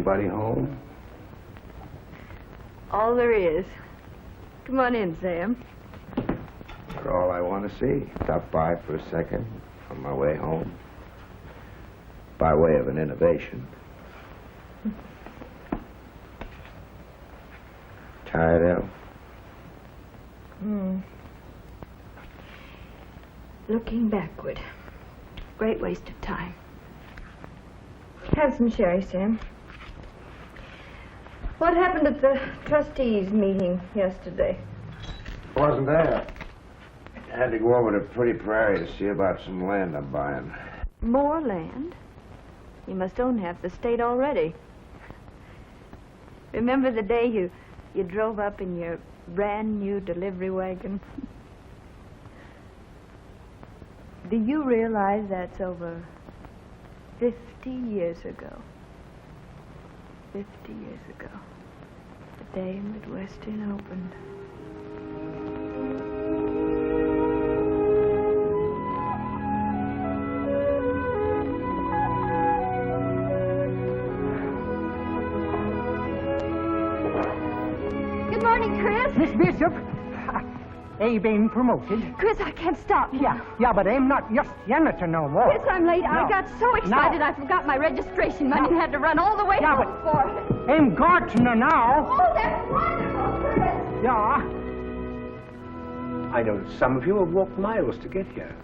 Anybody home? All there is. Come on in, Sam. You're all I want to see. Stop by for a second on my way home. By way of an innovation. Tired out? Looking backward. Great waste of time. Have some sherry, Sam. What happened at the trustees meeting yesterday? Wasn't there. I had to go over to Pretty Prairie to see about some land I'm buying. More land? You must own half the state already. Remember the day you drove up in your brand new delivery wagon? Do you realize that's over 50 years ago? 50 years ago. The day Midwestern opened. Good morning, Chris. Miss Bishop, Abe ain't promoted. Chris, I can't stop. Yeah, but I'm not just janitor no more. Chris, I'm late. No. I got so excited I forgot my registration money and had to run all the way home for it. I'm gardener now. Oh, that's wonderful, Chris. Yeah. I know that some of you have walked miles to get here.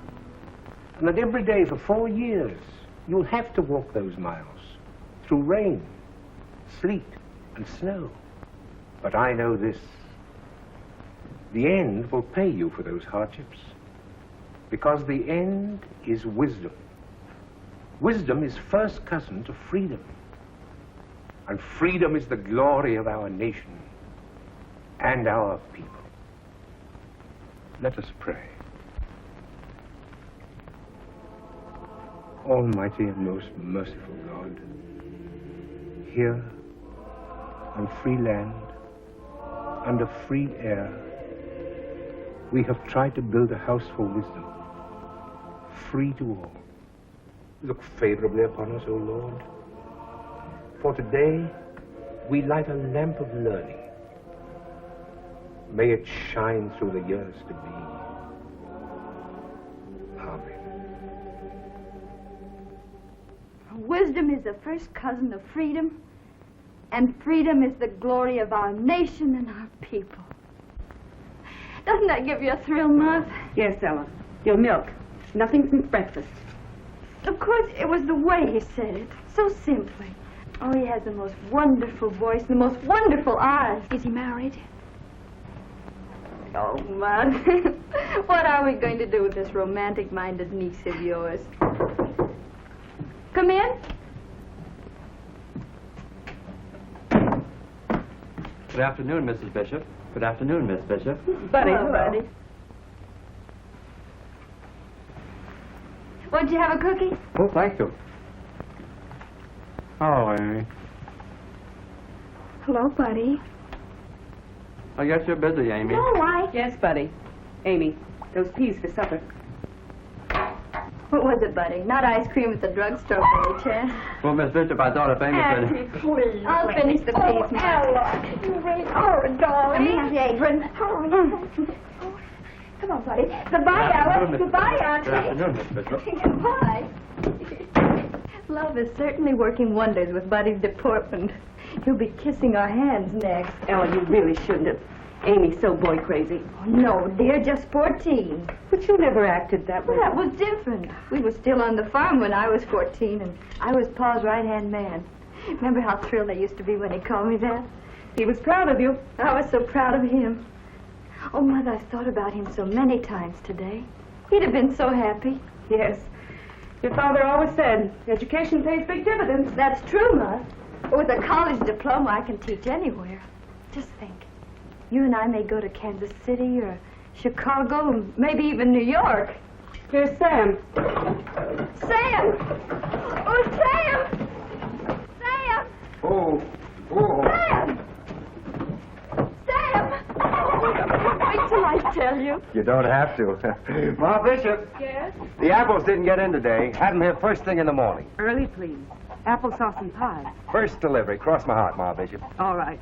And that every day for 4 years, you'll have to walk those miles. Through rain, sleet, and snow. But I know this. The end will pay you for those hardships. Because the end is wisdom. Wisdom is first cousin to freedom. And freedom is the glory of our nation and our people. Let us pray. Almighty and most merciful God, here on free land, under free air, we have tried to build a house for wisdom, free to all. Look favorably upon us, O Lord. For today, we light a lamp of learning. May it shine through the years to be. Amen. Wisdom is the first cousin of freedom, and freedom is the glory of our nation and our people. Doesn't that give you a thrill, Muff? Yes, Ella. Your milk. Nothing since breakfast. Of course, it was the way he said it, so simply. Oh, he has the most wonderful voice, the most wonderful eyes. Is he married? Oh, Mud. What are we going to do with this romantic-minded niece of yours? Come in. Good afternoon, Mrs. Bishop. Good afternoon, Miss Bishop. Buddy. Hello, Buddy. Won't you have a cookie? Oh, thank you. Oh, Amy. Hello, Buddy. I guess you're busy, Amy. Yes, Buddy. Amy, those peas for supper. What was it, Buddy? Not ice cream at the drugstore, by any chance? Well, Miss Bishop, I thought if Amy could... Please. I'll finish the peas now. Let me have the apron. Come on, Buddy. Goodbye, Alice. Goodbye, Auntie. Good afternoon, Miss Bishop. Goodbye. Love is certainly working wonders with Buddy's deportment. He'll be kissing our hands next. Ella, you really shouldn't have. Amy's so boy crazy. Oh, no, dear, just 14. But you never acted that way. Well, that was different. We were still on the farm when I was 14, and I was Pa's right-hand man. Remember how thrilled I used to be when he called me that? He was proud of you. I was so proud of him. Oh, Mother, I've thought about him so many times today. He'd have been so happy. Yes. Your father always said, education pays big dividends. That's true, Mother. With a college diploma, I can teach anywhere. Just think. You and I may go to Kansas City or Chicago, and maybe even New York. Here's Sam. Sam! Oh, Sam! Sam! Oh. Sam! Sam! Wait till I tell you. You don't have to. Ma Bishop. Yes? The apples didn't get in today. Had them here first thing in the morning. Early, please. Applesauce and pie. First delivery. Cross my heart, Ma Bishop. All right.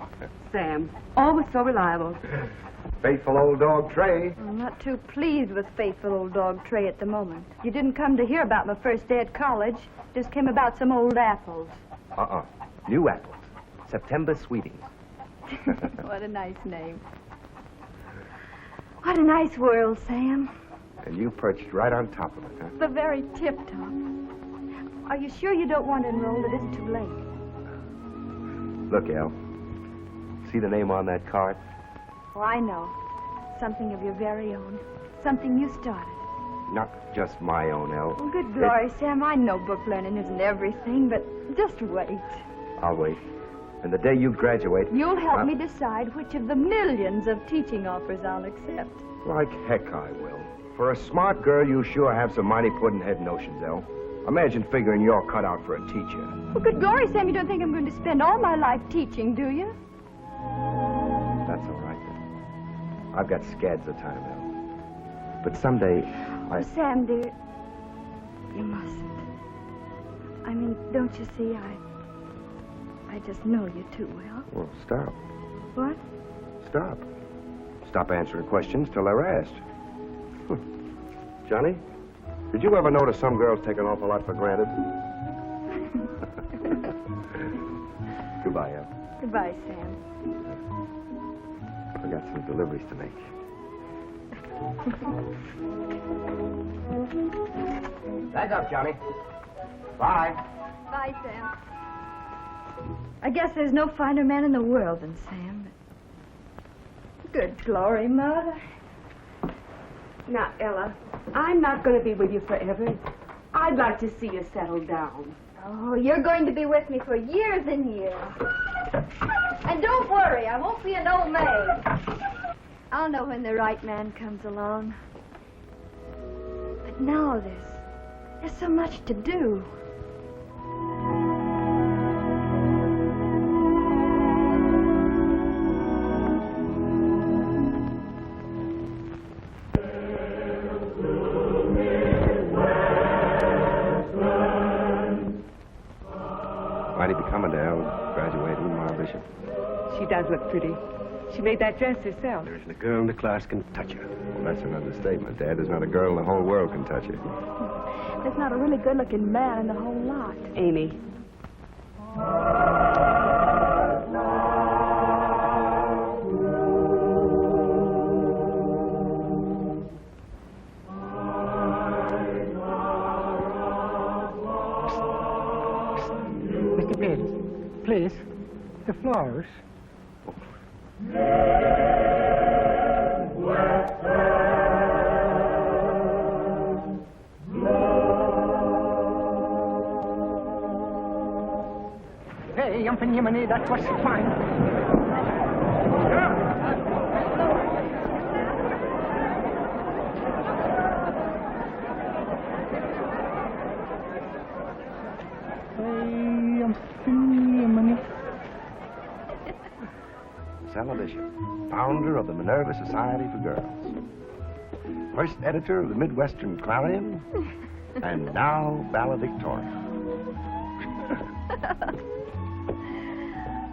Sam, always so reliable. Faithful old dog Trey. I'm not too pleased with faithful old dog Trey at the moment. You didn't come to hear about my first day at college. Just came about some old apples. New apples. September sweetings. What a nice name. What a nice world, Sam. And you perched right on top of it, huh? The very tip-top. Are you sure you don't want to enroll? It isn't too late. Look, El. See the name on that card? Oh, I know. Something of your very own. Something you started. Not just my own, El. Oh, good glory, Sam. I know book learning isn't everything, but just wait. I'll wait. And the day you graduate... You'll help me decide which of the millions of teaching offers I'll accept. Like heck I will. For a smart girl, you sure have some mighty puddin'-head notions, El. Imagine figuring you're cut out for a teacher. Oh, good glory, Sam. You don't think I'm going to spend all my life teaching, do you? That's all right, then. I've got scads of time, El. But someday, Oh, Sam, dear, you mustn't. I mean, don't you see, I just know you too well. Well, stop. What? Stop. Stop answering questions till they're asked. Johnny, did you ever notice some girls take an awful lot for granted? Goodbye, El. Goodbye, Sam. I got some deliveries to make. Back up, Johnny. Bye. Bye, Sam. I guess there's no finer man in the world than Sam. Good glory, Mother. Now, Ella, I'm not going to be with you forever. I'd like to see you settle down. Oh, you're going to be with me for years and years. And don't worry, I won't be an old maid. I'll know when the right man comes along. But now there's so much to do. Mighty becoming to El, graduating, Ma Bishop. She does look pretty. She made that dress herself. There isn't a girl in the class can touch her. Well, that's an understatement, Dad. There's not a girl in the whole world can touch her. There's not a really good-looking man in the whole lot. Amy. Mr. Bates, please, the flowers. Hey, yumpin' yiminy, that was fine. Hey, yumpin' yiminy. Stella Bishop, founder of the Minerva Society for Girls. First editor of the Midwestern Clarion, and now valedictorian.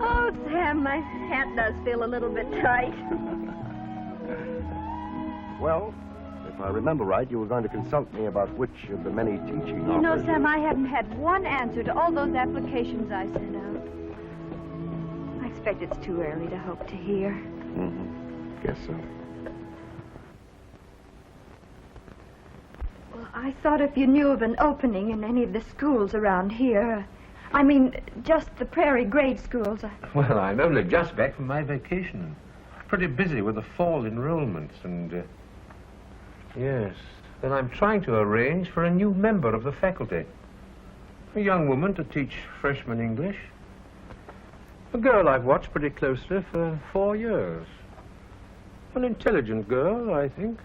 Oh, Sam, my hat does feel a little bit tight. Well, if I remember right, you were going to consult me about which of the many teaching You know, offers... Sam, I haven't had one answer to all those applications I sent out. I expect it's too early to hope to hear. Mm-hmm. Guess so. Well, I thought if you knew of an opening in any of the schools around here, I mean, just the prairie grade schools. Well, I'm only just back from my vacation. Pretty busy with the fall enrollments and... Yes. Then I'm trying to arrange for a new member of the faculty. A young woman to teach freshman English. A girl I've watched pretty closely for 4 years. An intelligent girl, I think.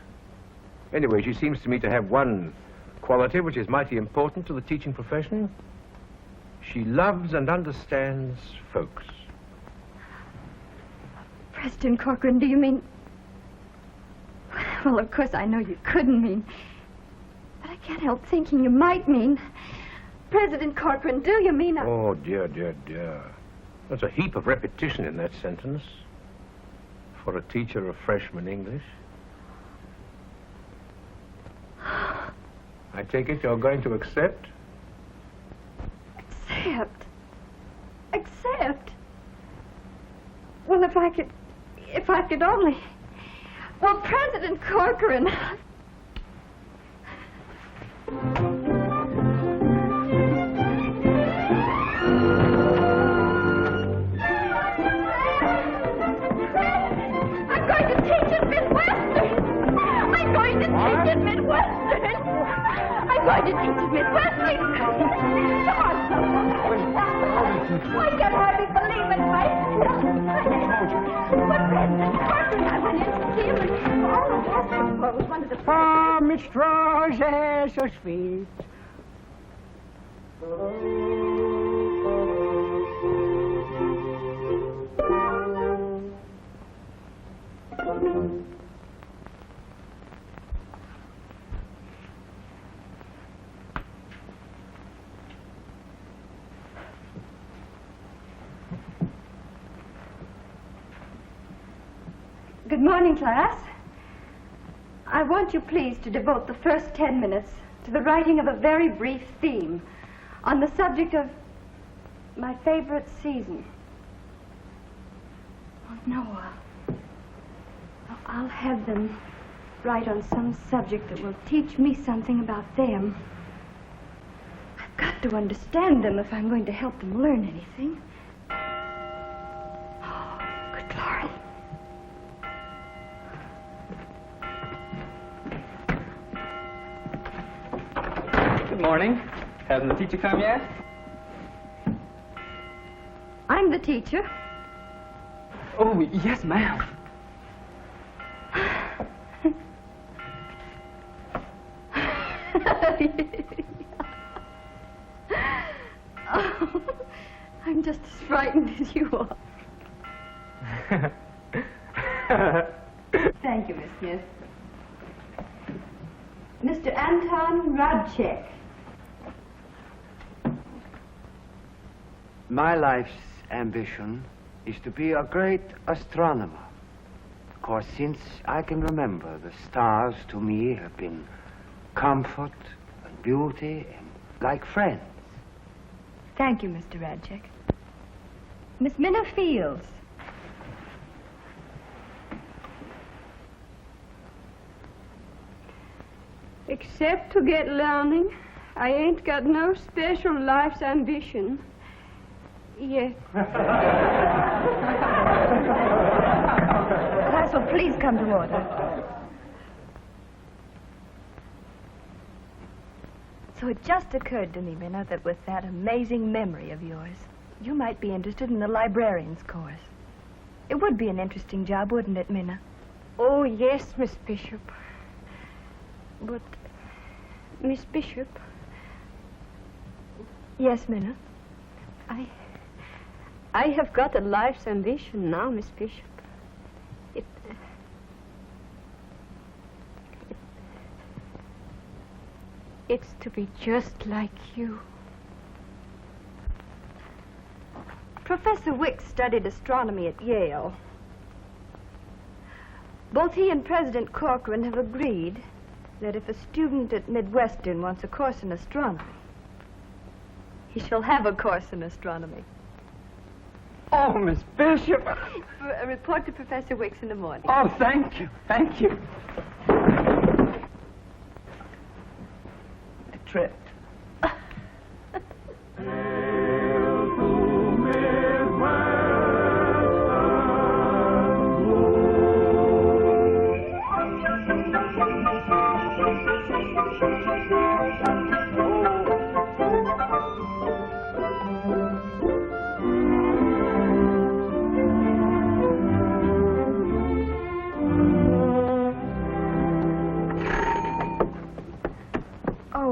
Anyway, she seems to me to have one quality which is mighty important to the teaching profession. She loves and understands folks. Preston Corcoran, do you mean... Well, of course, I know you couldn't mean... But I can't help thinking you might mean... President Corcoran, do you mean Oh, dear, dear, dear. There's a heap of repetition in that sentence for a teacher of freshman English. I take it you're going to accept? Accept? Well, if I could only... Well, President Corcoran... I'm going to teach at Midwestern! I'm going to teach at Midwestern! I'm going to teach at Midwestern! Come on, I can hardly believe it myself. But President Corcoran, I went in to see him, and all of Western was one of the... Ah, Miss Roses, so sweet. Good morning, class. I want you, please, to devote the first 10 minutes to the writing of a very brief theme on the subject of my favorite season. Oh, Noah. I'll have them write on some subject that will teach me something about them. I've got to understand them if I'm going to help them learn anything. Oh, good Lord. Good morning. Hasn't the teacher come yet? I'm the teacher. Oh, yes, ma'am. Oh, I'm just as frightened as you are. Thank you, Miss Smith. Mr. Anton Radchek. My life's ambition is to be a great astronomer. Of course, since I can remember, the stars to me have been comfort and beauty and like friends. Thank you, Mr. Radchek. Miss Minna Fields. Except to get learning, I ain't got no special life's ambition. Yet. Class will please come to order. So it just occurred to me, Minna, that with that amazing memory of yours, you might be interested in the librarian's course. It would be an interesting job, wouldn't it, Minna? Oh, yes, Miss Bishop. But, Miss Bishop... Yes, Minna? I have got a life's ambition now, Miss Bishop. It's to be just like you. Professor Wicks studied astronomy at Yale. Both he and President Corcoran have agreed that if a student at Midwestern wants a course in astronomy, he shall have a course in astronomy. Oh, Miss Bishop. Report to Professor Wicks in the morning. Oh, thank you. Thank you. A trip.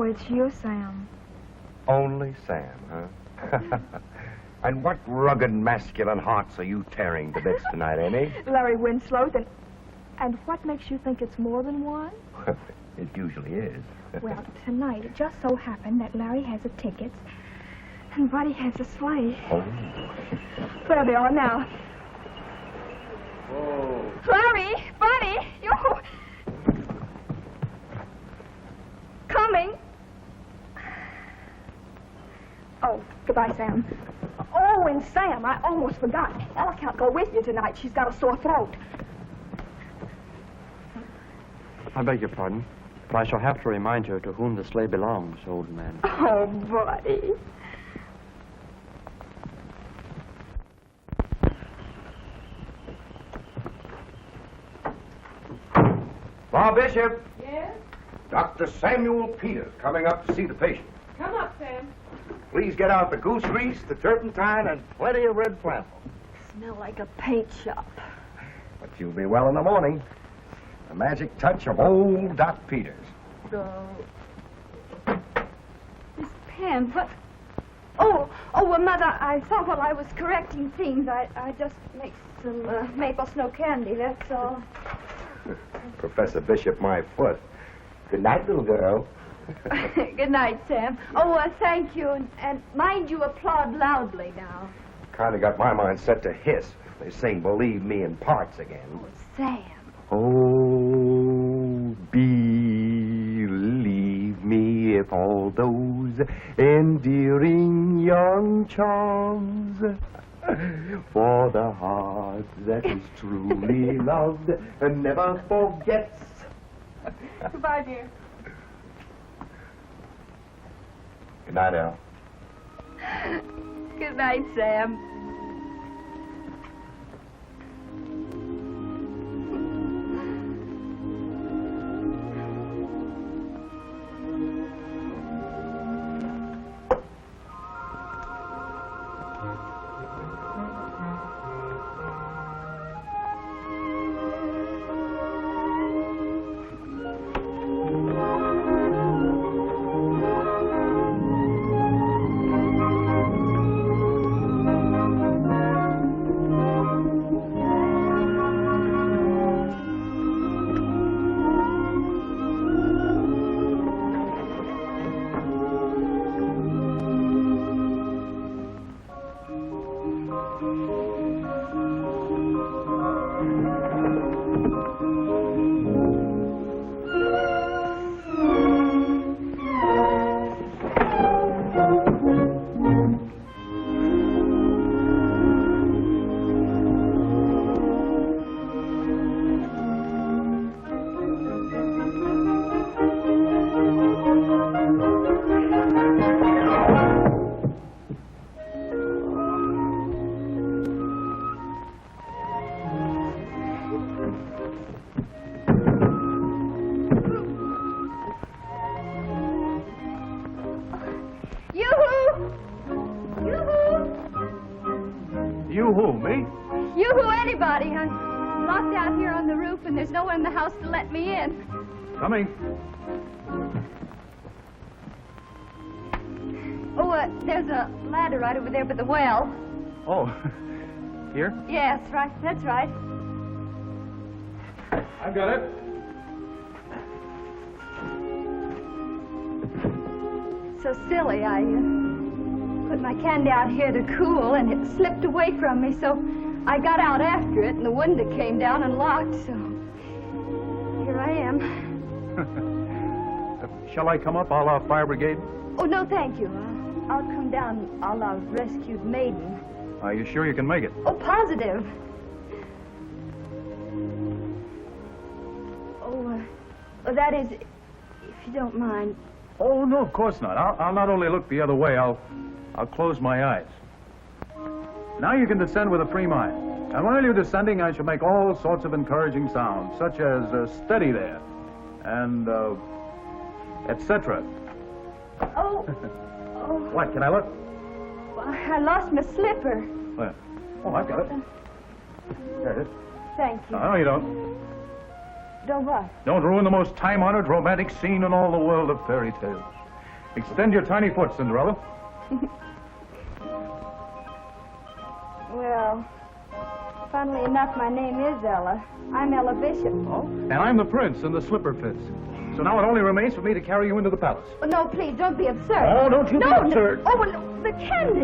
It's you, Sam. Only Sam, huh? And what rugged masculine hearts are you tearing to bits tonight, Amy? Larry Winslow's, and what makes you think it's more than one? It usually is. Well, tonight it just so happened that Larry has the tickets and Buddy has the sleigh. Oh. There they are now. Oh. Larry, Buddy, you coming? Oh, goodbye, Sam. Oh, and Sam, I almost forgot. Ella can't go with you tonight. She's got a sore throat. I beg your pardon, but I shall have to remind you to whom the sleigh belongs, old man. Oh, Buddy. Bob Bishop. Yes? Dr. Samuel Peters coming up to see the patient. Come up, Sam. Please get out the goose grease, the turpentine, and plenty of red flannel. Smell like a paint shop. But you'll be well in the morning. The magic touch of old Doc Peters. Miss Pam, what? Oh, well, Mother, I thought while I was correcting things, I just make some maple snow candy, that's all. Professor Bishop, my foot. Good night, little girl. Good night, Sam. Oh, thank you, and mind you applaud loudly now. Kind of got my mind set to hiss. They sing Believe Me in parts again. Oh, Sam. Oh, believe me if all those endearing young charms for the heart that is truly loved and never forgets. Goodbye, dear. Good night, Al. Good night, Sam. You who, me? You who, anybody. I'm locked out here on the roof, and there's no one in the house to let me in. Coming. Oh, there's a ladder right over there by the well. Oh, here? Yes, right. That's right. I've got it. So silly. I put my candy out here to cool, and it slipped away from me, so I got out after it, and the window came down and locked, so here I am. Shall I come up a la fire brigade? Oh, no, thank you. I'll come down a la rescued maiden. Are you sure you can make it? Oh, positive. Oh, that is, if you don't mind. Oh, no, of course not. I'll not only look the other way, I'll close my eyes. Now you can descend with a free mind. And while you're descending, I shall make all sorts of encouraging sounds, such as steady there, and, etc. Oh. What, can I look? Well, I lost my slipper. Where? Oh, I've got it. There it is. Thank you. No, you don't. Don't what? Don't ruin the most time-honored romantic scene in all the world of fairy tales. Extend your tiny foot, Cinderella. Well, funnily enough, my name is Ella. I'm Ella Bishop. Oh? And I'm the prince in the slipper fits. So now it only remains for me to carry you into the palace. Oh, no, please, don't be absurd. Oh, don't you be no, absurd. No. Oh, well, the candy.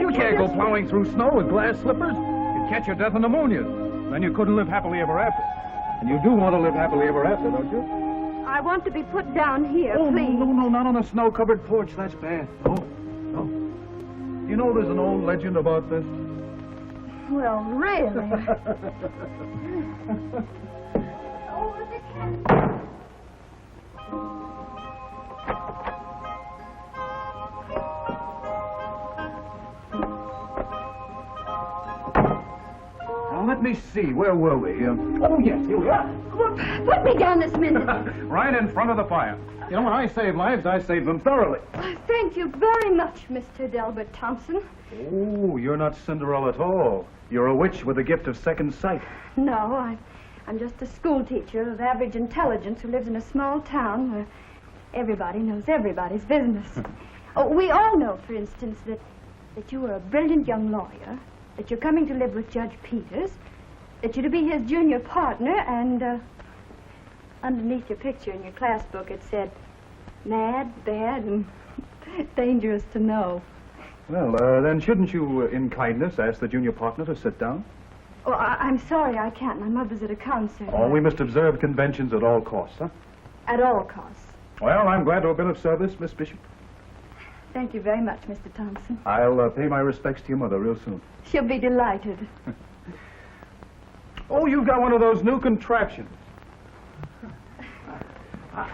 You can't go plowing through snow with glass slippers. You'd catch your death of pneumonia. Then you couldn't live happily ever after. And you do want to live happily ever after, don't you? I want to be put down here, Oh, please. no, not on a snow-covered porch. That's bad. No. You know there's an old legend about this? Well, really. Oh, the candy. Now, let me see. Where were we? Oh, yes, here we are. Put me down this minute. Right in front of the fire. You know, when I save lives, I save them thoroughly. Thank you very much, Mr. Delbert Thompson. Oh, you're not Cinderella at all. You're a witch with the gift of second sight. No, I'm just a school teacher of average intelligence who lives in a small town where everybody knows everybody's business. Oh, we all know, for instance, that you are a brilliant young lawyer, that you're coming to live with Judge Peters, that you're to be his junior partner, and underneath your picture in your class book it said, mad, bad, and dangerous to know. Well, then shouldn't you, in kindness, ask the junior partner to sit down? Oh, I'm sorry I can't. My mother's at a concert. Oh, we must observe conventions at all costs, huh? At all costs. Well, I'm glad to have been of service, Miss Bishop. Thank you very much, Mr. Thompson. I'll pay my respects to your mother real soon. She'll be delighted. Oh, you've got one of those new contraptions.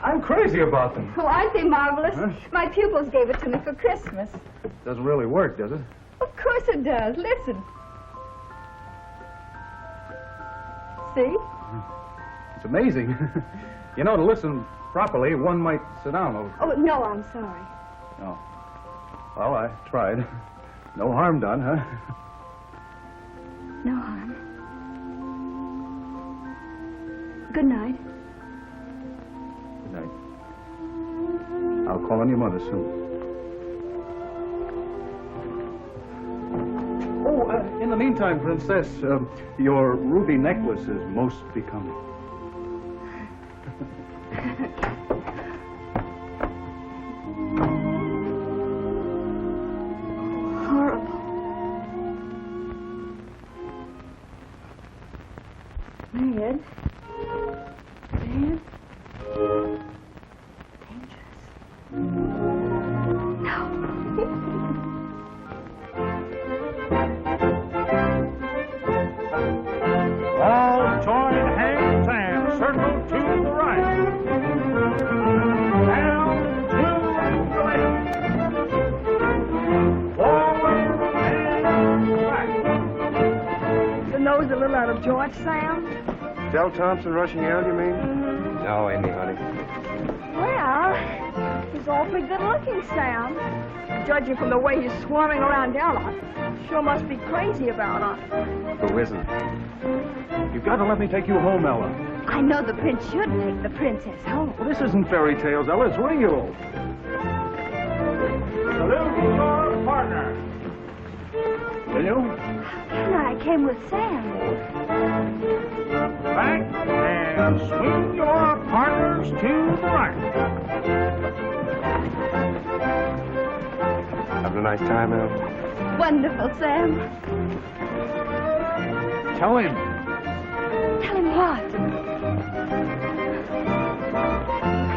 I'm crazy about them. Oh, aren't they marvelous? Huh? My pupils gave it to me for Christmas. Doesn't really work, does it? Of course it does. Listen. See? It's amazing. You know, to listen properly, one might sit down over. Oh, no, I'm sorry. Oh. Well, I tried. No harm done, huh? No harm. Good night. Good night. I'll call on your mother soon. Oh, in the meantime, Princess, your ruby necklace is most becoming. Horrible. Mad. Bad. Dangerous. No. All join hands and circle to the right. Down to the left. Forward and back. Your nose a little out of joint, Sam? Del Thompson rushing out, you mean? No, Amy, honey. Well, he's awfully good-looking, Sam. Judging from the way he's swarming around Ella, sure must be crazy about her. Who isn't? You've got to let me take you home, Ella. I know the prince should take the princess home. Well, this isn't fairy tales, Ella. It's real. Salute your partner. Will you? And I came with Sam. Back and swing your partners to the right. Having a nice time, Al? Wonderful, Sam. Tell him. Tell him what?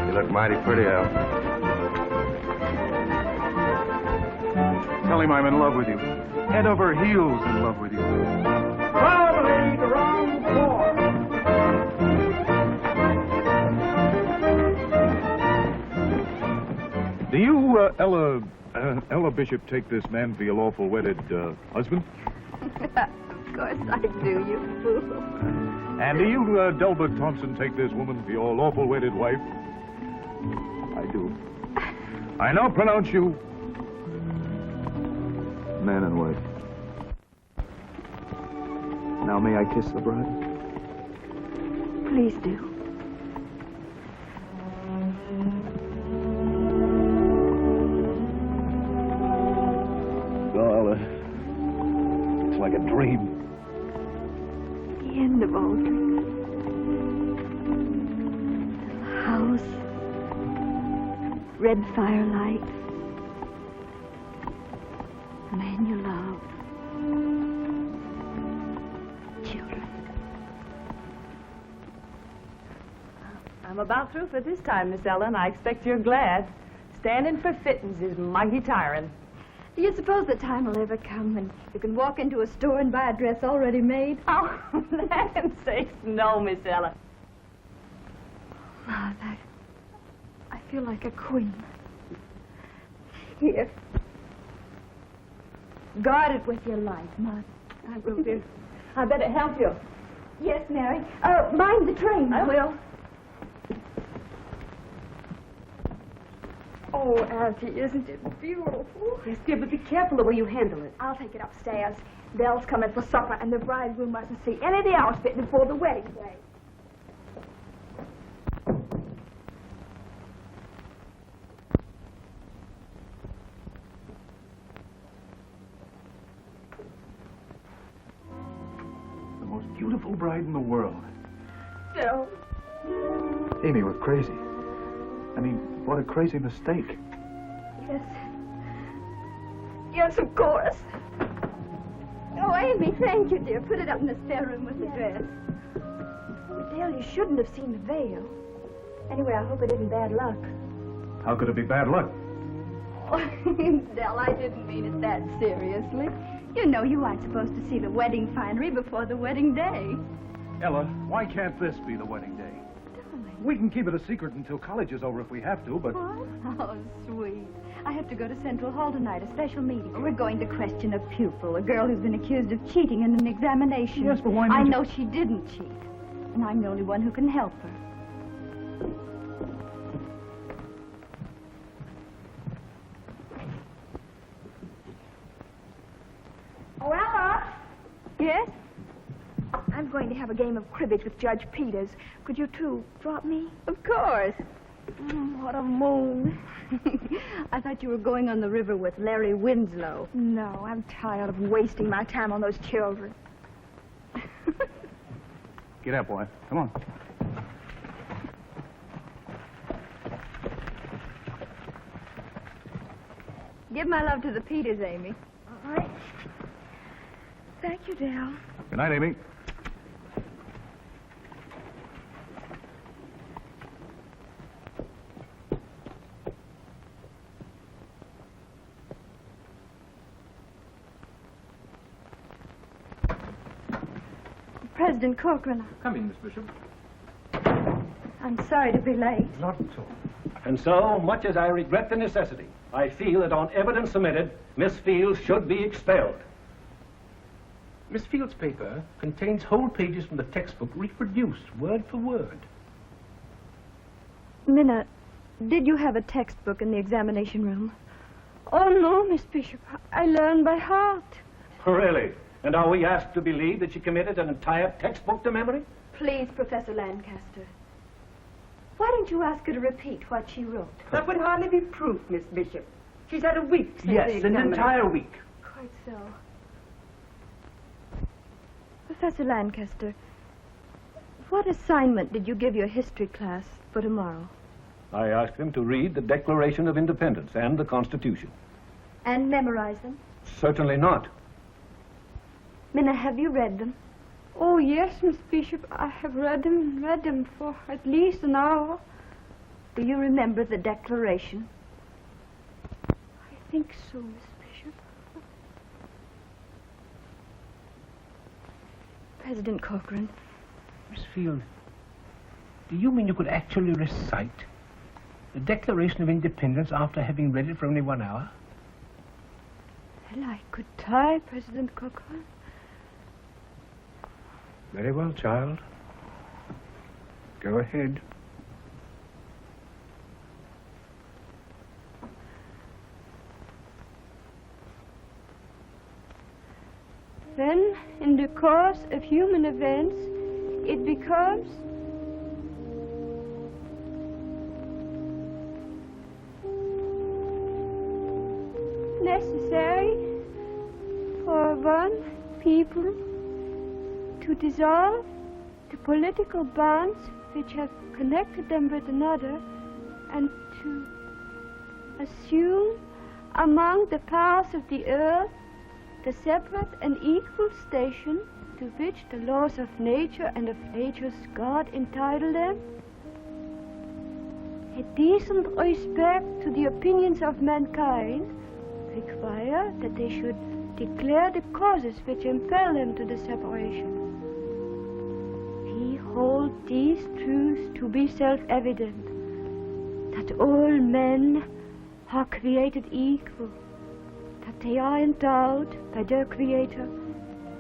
You look mighty pretty, Al. Tell him I'm in love with you. Head over heels in love with you. Probably the wrong floor. Do you, Ella Bishop, take this man to be a lawful wedded husband? Of course I do, you fool. And do you, Delbert Thompson, take this woman to be your lawful wedded wife? I do. I now pronounce you man and wife. Now may I kiss the bride? Please do. Well, Ella, it's like a dream. The end of all dreams. How windows, red firelight, a man you love, children. I'm about through for this time, Miss Ellen. I expect you're glad. Standing for fittings is mighty tiring. Do you suppose the time will ever come when you can walk into a store and buy a dress already made? Oh, land sakes, no, Miss Ellen. Mother, I feel like a queen. Here. Guard it with your life, Mother. I will, dear. I better help you. Yes, Mary. Mind the train. I will. Oh, Auntie, isn't it beautiful? Yes, dear, but be careful the way you handle it. I'll take it upstairs. Belle's coming for supper, and the bridegroom mustn't see any of the outfit before the wedding day. The most beautiful bride in the world. Bill. Amy, we're crazy. I mean, what a crazy mistake. Yes. Yes, of course. Oh, Amy, thank you, dear. Put it up in the spare room with the dress. Dale, you shouldn't have seen the veil. Anyway, I hope it isn't bad luck. How could it be bad luck? Oh, Dell, I didn't mean it that seriously. You know you aren't supposed to see the wedding finery before the wedding day. Ella, why can't this be the wedding day? We can keep it a secret until college is over if we have to, but... Oh, sweet. I have to go to Central Hall tonight, a special meeting. We're going to question a pupil, a girl who's been accused of cheating in an examination. Yes, but why I not? know she didn't cheat, and I'm the only one who can help her. Oh, Ella! Yes? I'm going to have a game of cribbage with Judge Peters. Could you two drop me? Of course. What a moon. I thought you were going on the river with Larry Winslow. No, I'm tired of wasting my time on those children. Get up, boy. Come on. Give my love to the Peters, Amy. All right. Thank you, Dale. Good night, Amy. President Corcoran, Come in, Miss Bishop. I'm sorry to be late. Not at all. And so, much as I regret the necessity, I feel that on evidence submitted, Miss Fields should be expelled. Miss Field's paper contains whole pages from the textbook reproduced word for word. Minna, did you have a textbook in the examination room? Oh, no, Miss Bishop. I learned by heart. Really? And are we asked to believe that she committed an entire textbook to memory? Please, Professor Lancaster. Why don't you ask her to repeat what she wrote? That would hardly be proof, Miss Bishop. She's had a week since the Yes, an examination. entire week. Quite so. Professor Lancaster, what assignment did you give your history class for tomorrow? I asked them to read the Declaration of Independence and the Constitution. And memorize them? Certainly not. Minna, have you read them? Oh, yes, Miss Bishop. I have read them for at least an hour. Do you remember the Declaration? I think so, Miss Bishop. President Corcoran. Miss Field, do you mean you could actually recite the Declaration of Independence after having read it for only 1 hour? Well, I could try, President Corcoran. Very well, child. Go ahead. Then, in the course of human events, it becomes necessary for one people to dissolve the political bonds which have connected them with another, and to assume among the powers of the earth the separate and equal station to which the laws of nature and of nature's God entitle them? A decent respect to the opinions of mankind require that they should declare the causes which impel them to the separation. We hold these truths to be self-evident, that all men are created equal, that they are endowed by their Creator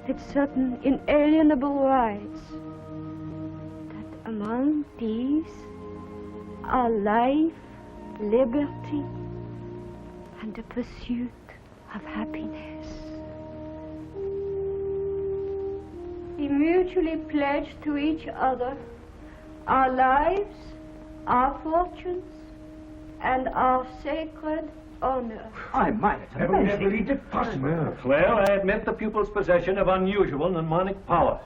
with certain inalienable rights, that among these are life, liberty, and the pursuit of happiness. We mutually pledge to each other our lives, our fortunes, and our sacred honor. I might have never believed it possible. Well, I admit the pupil's possession of unusual mnemonic powers.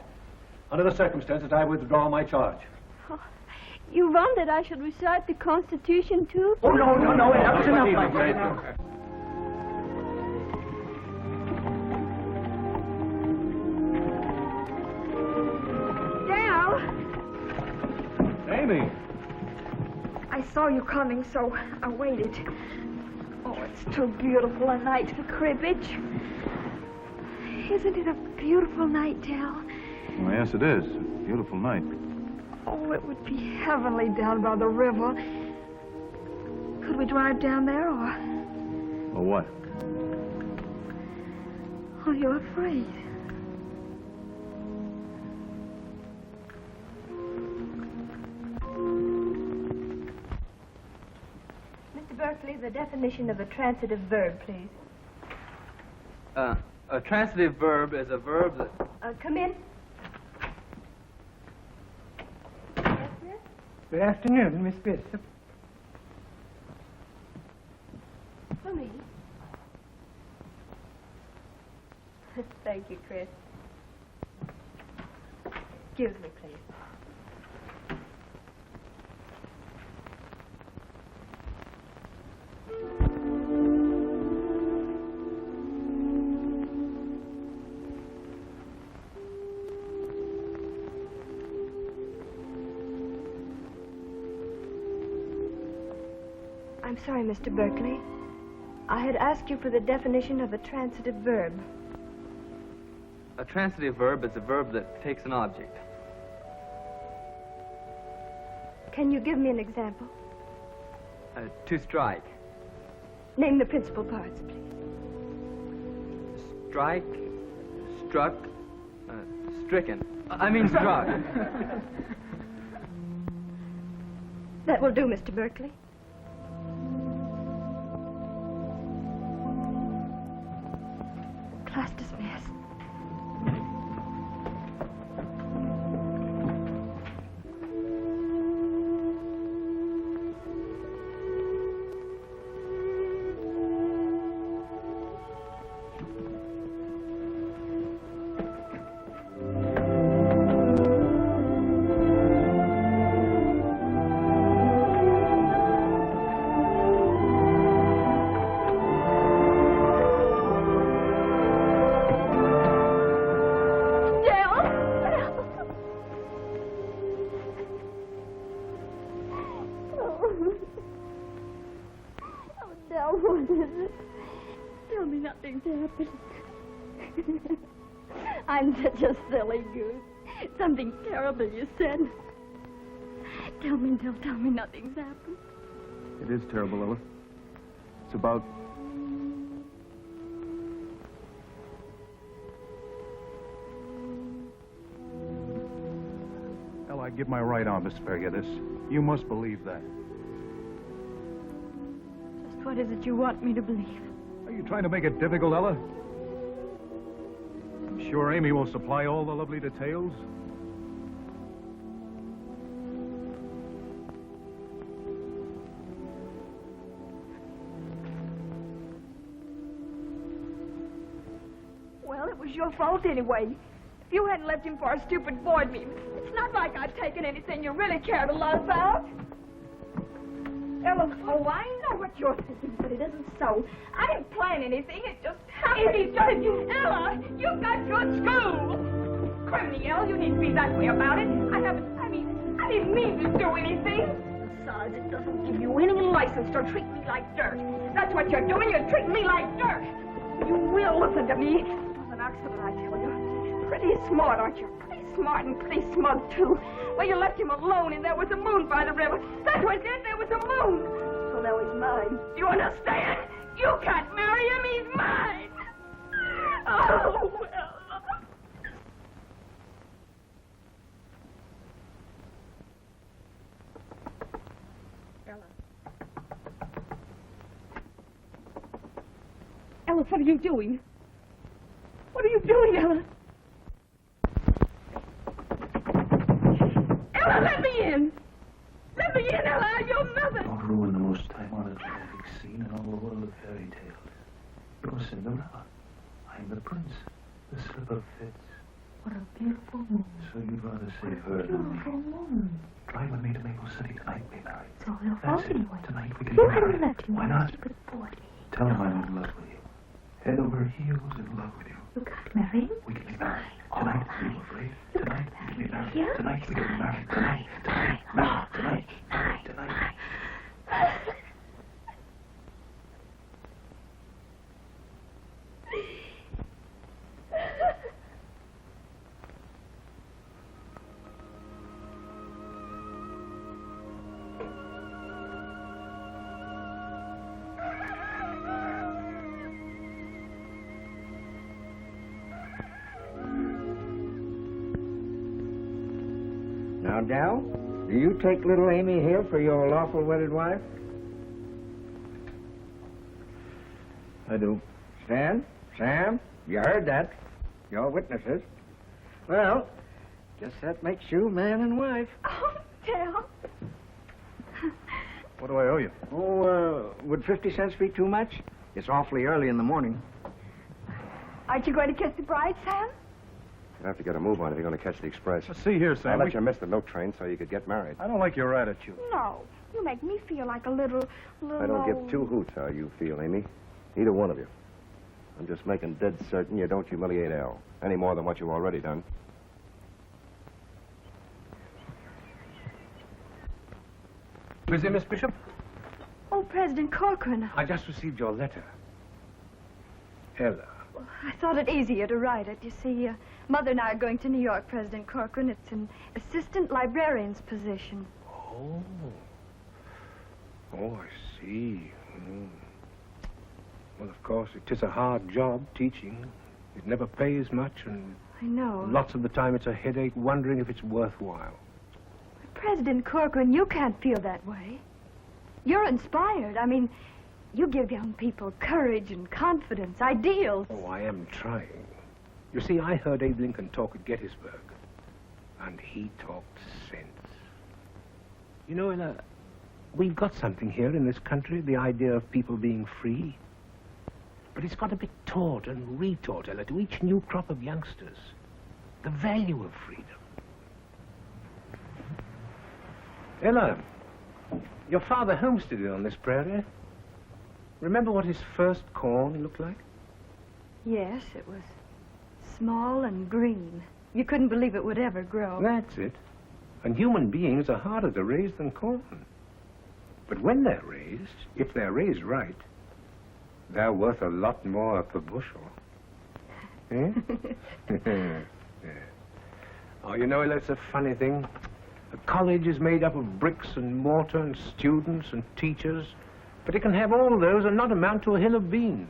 Under the circumstances, I withdraw my charge. You want that I should recite the Constitution, too? Oh, no, that was enough, my friend. Dal! Amy! I saw you coming, so I waited. Oh, it's too beautiful a night for cribbage. Isn't it a beautiful night, Dal? Well, yes, it is. A beautiful night. Oh, it would be heavenly down by the river. Could we drive down there, or Or what? are you afraid? Mr. Berkeley, the definition of a transitive verb, please. A transitive verb is a verb that... Come in. Good afternoon, Miss Bishop. For me. Thank you, Chris. Excuse me, please. I'm sorry, Mr. Berkeley. I had asked you for the definition of a transitive verb. A transitive verb is a verb that takes an object. Can you give me an example? To strike. Name the principal parts, please. Strike, struck, stricken. I mean struck. That will do, Mr. Berkeley. Class dismissed. Tell me nothing's happened. I'm such a silly goose. Something terrible you said. Tell me, Del, tell me nothing's happened. It is terrible, Ella. It's about... Ella, I give my right arm to spare you this. You must believe that. Just what is it you want me to believe? Are you trying to make it difficult, Ella? I'm sure Amy will supply all the lovely details. Well, it was your fault anyway. If you hadn't left him for a stupid board meeting, it's not like I'd taken anything you really cared a lot about. Ella, oh, I know what you're thinking, but it isn't so. I didn't plan anything. It just happened. Ella, you've got good school. Criminy, Ella, you needn't be that way about it. I didn't mean to do anything. Besides, it doesn't give you any license to treat me like dirt. That's what you're doing. You're treating me like dirt. You will listen to me. It was an accident, I tell you. Pretty smart, aren't you? Pretty smart and pretty smug, too. Well, you left him alone, and there was a moon by the river. That was it. There was a moon. So now he's mine. Do you understand? You can't marry him. He's mine. Oh, well. Ella, what are you doing? What are you doing, Ella? Ella, let me in! Let me in, Ella! I'm your mother! Don't ruin the most time-honored romantic scene in all the world of fairy tales. You're Cinderella. I'm the prince. The slipper fits. What a beautiful moon. So you'd rather save her than me. Beautiful moon. Drive with me to Maple City tonight, be married. So he'll That's fall it. anyway. Tonight we can You be hadn't married. left him. Why not? But boy, Tell him I'm in love with you. Head over heels in love with you. you can't marry him. We can be married. Tonight, are you afraid? Tonight, we can be married. Yeah? Tonight, we can be married. Tonight, tonight. Now, Dal, do you take little Amy here for your lawful wedded wife? I do. Stan? Sam? You heard that. You're witnesses. Well, guess that makes you man and wife. Oh, Dale. What do I owe you? Oh, would 50 cents be too much? It's awfully early in the morning. Aren't you going to kiss the bride, Sam? You have to get a move on if you're going to catch the express. See here, Sam. I let you miss the milk train so you could get married. I don't like your attitude. No. You make me feel like a little... I don't give two hoots how you feel, Amy. Neither one of you. I'm just making dead certain you don't humiliate Al, any more than what you've already done. Busy, Miss Bishop? Oh, President Corcoran. I just received your letter. Ella. Well, I thought it easier to write it. You see, Mother and I are going to New York, President Corcoran. It's an assistant librarian's position. Oh. Oh, I see. Well, of course, it is a hard job, teaching. It never pays much, and I know. lots of the time it's a headache wondering if it's worthwhile. President Corcoran, you can't feel that way. You're inspired. I mean, you give young people courage and confidence, ideals. Oh, I am trying. You see, I heard Abe Lincoln talk at Gettysburg, and he talked sense. You know, Ella, we've got something here in this country, the idea of people being free. But it's got to be taught and retaught, Ella, to each new crop of youngsters. The value of freedom. Ella, your father homesteaded on this prairie. Remember what his first corn looked like? Yes, it was small and green. You couldn't believe it would ever grow. That's it. And human beings are harder to raise than corn. But when they're raised, if they're raised right, they're worth a lot more per bushel. Eh? Yeah. Oh, you know, that's a funny thing. A college is made up of bricks and mortar and students and teachers, but it can have all those and not amount to a hill of beans.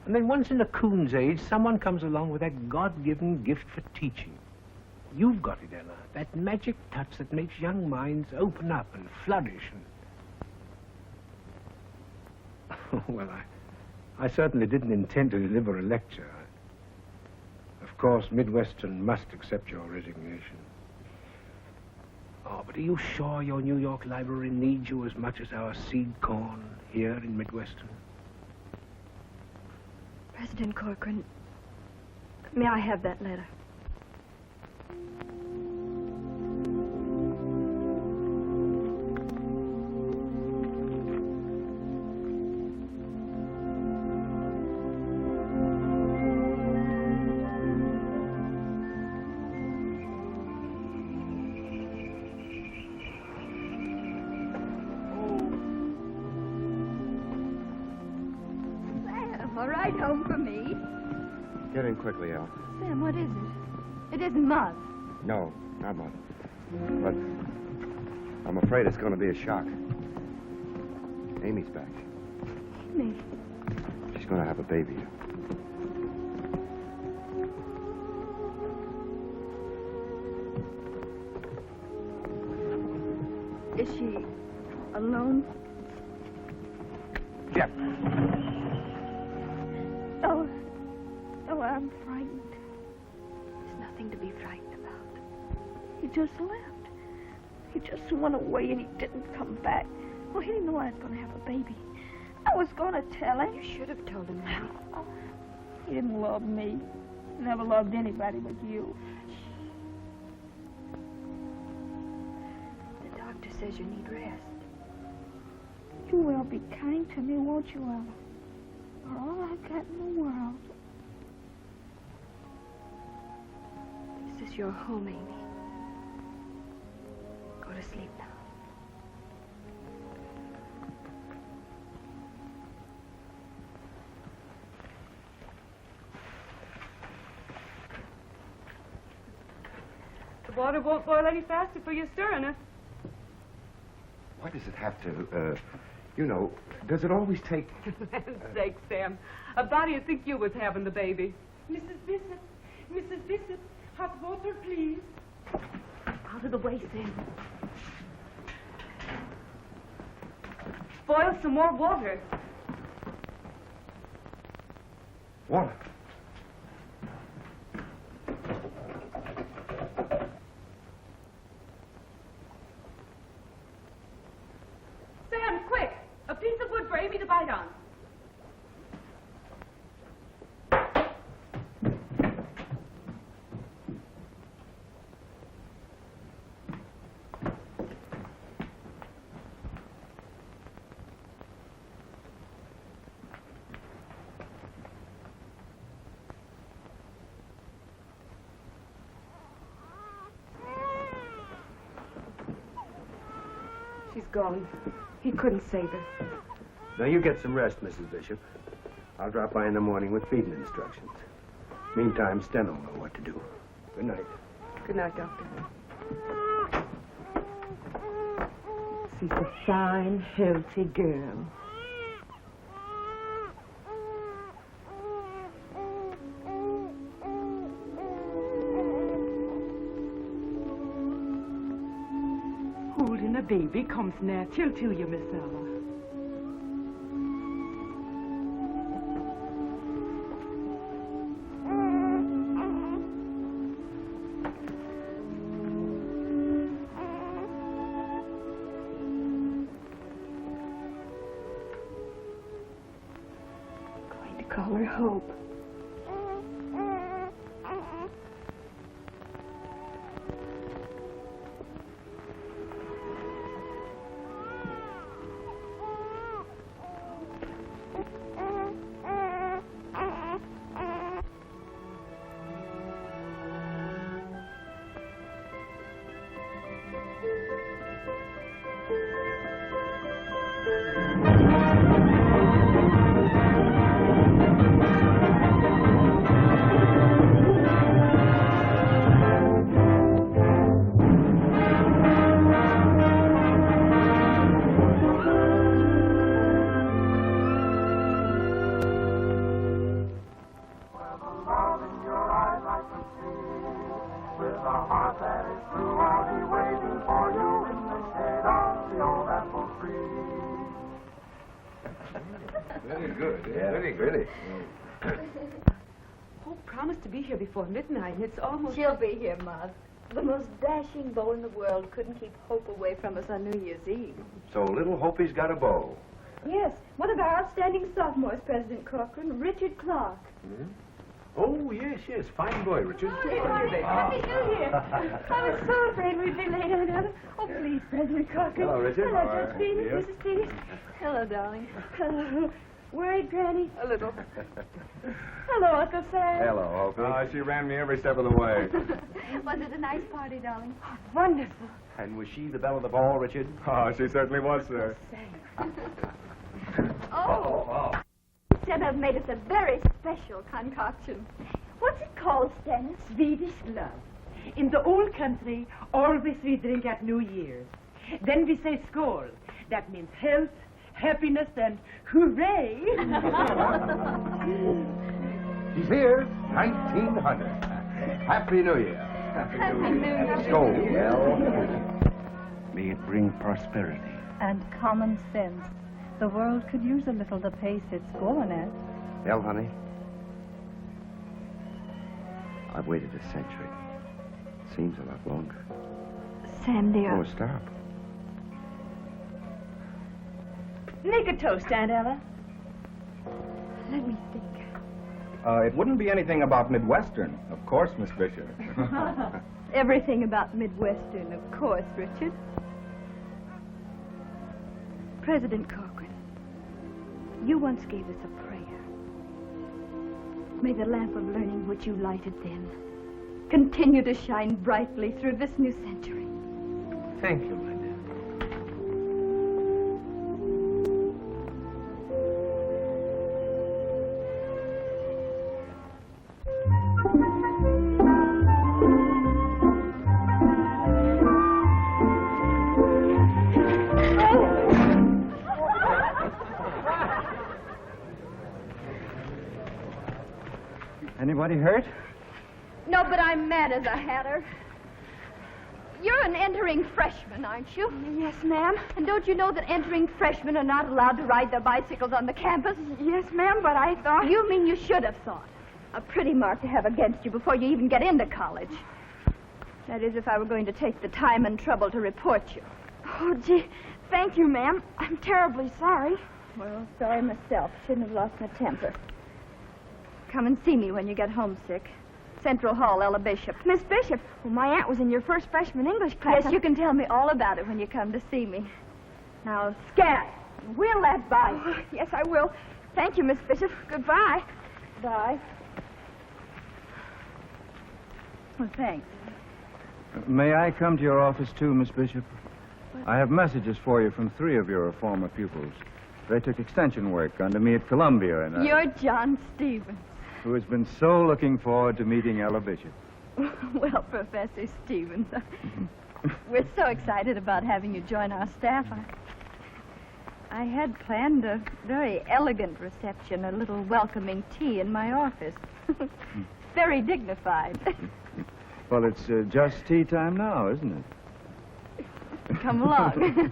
And then once in a coon's age, someone comes along with that God-given gift for teaching. You've got it, Ella, that magic touch that makes young minds open up and flourish. And well, I certainly didn't intend to deliver a lecture. Of course, Midwestern must accept your resignation. Oh, but are you sure your New York library needs you as much as our seed corn here in Midwestern? President Corcoran, may I have that letter? A ride home for me? Get in quickly, Al. Sam, what is it? It isn't Mud. No, not one. But I'm afraid it's going to be a shock. Amy's back. Amy? She's going to have a baby. Is she alone? Jeff. Oh, I'm frightened. There's nothing to be frightened about. He just left. He just went away and he didn't come back. Well, he didn't know I was going to have a baby. I was going to tell him. You should have told him that. He didn't love me. Never loved anybody but you. The doctor says you need rest. You will be kind to me, won't you, Ella? You're all I've got in the world. This is your home, Amy. Go to sleep now. The water won't boil any faster for you stirring it. Why does it have to, you know, does it always take... For land's sake, Sam. About do you think you was having the baby? Mrs. Bishop, hot water, please. Out of the way, Sam. Boil some more water. Water? Sam, quick! A piece of wood for Amy to bite on. She's gone. He couldn't save her. Now, you get some rest, Mrs. Bishop. I'll drop by in the morning with feeding instructions. Meantime, Sten will know what to do. Good night. Good night, Doctor. She's a fine, healthy girl. Holding a baby comes natural to you, Miss Ella. Call her Hope. Very good. Yeah. Very good. Hope promised to be here before midnight, and it's almost... She'll be here, Mother. The most dashing beau in the world couldn't keep Hope away from us on New Year's Eve. So little Hope's got a beau. Yes, one of our outstanding sophomores, President Corcoran, Richard Clark. Hmm? Oh, yes, yes. Fine boy, Richard. Happy New Year. I was so afraid we'd be late, Aunt. Oh, please, President Cochran. Hello, Richard. Hello, How are Judge you, Peters, dear? Mrs. Peters. Hello, darling. Hello. Worried, Granny? A little. Hello, Uncle Sam. Hello, Opie. She ran me every step of the way. Was it a nice party, darling? Oh, Wonderful. And was she the belle of the ball, Richard? Oh, she certainly was, sir. Oh. Santa made us a very special concoction. What's it called, Sten? Swedish love. In the old country, always we drink at New Year's. Then we say skål. That means health, happiness, and hooray! She's here, 1900. Happy New Year. Happy New Year. Skål. Well, May it bring prosperity. And common sense. The world could use a little the pace it's going at. well, honey. I've waited a century. Seems a lot longer. Sam, dear. Oh, stop. Make a toast, Aunt Ella. Let me think. It wouldn't be anything about Midwestern, of course, Miss Bishop. Everything about Midwestern, of course, Richard. President Cochran, you once gave us a prayer. May the lamp of learning which you lighted then continue to shine brightly through this new century. Thank you, my dear. Anybody hurt? No, but I'm mad as a hatter. You're an entering freshman, aren't you? Yes, ma'am. And don't you know that entering freshmen are not allowed to ride their bicycles on the campus? Yes, ma'am, but I thought... You mean you should have thought. A pretty mark to have against you before you even get into college. That is, if I were going to take the time and trouble to report you. Oh, gee, thank you, ma'am. I'm terribly sorry. Well, sorry myself. Shouldn't have lost my temper. Come and see me when you get homesick. Central Hall, Ella Bishop. Miss Bishop? Well, my aunt was in your first freshman English class. Yes, you can tell me all about it when you come to see me. Now, scat. Wheel that by. Oh, yes, I will. Thank you, Miss Bishop. Goodbye. Bye. Well, thanks. May I come to your office, too, Miss Bishop? I have messages for you from 3 of your former pupils. They took extension work under me at Columbia, and You're John Stevens. who has been so looking forward to meeting Ella Bishop. Well, Professor Stevens, we're so excited about having you join our staff. I had planned a very elegant reception, a little welcoming tea in my office. Very dignified. Well, it's just tea time now, isn't it? Come along.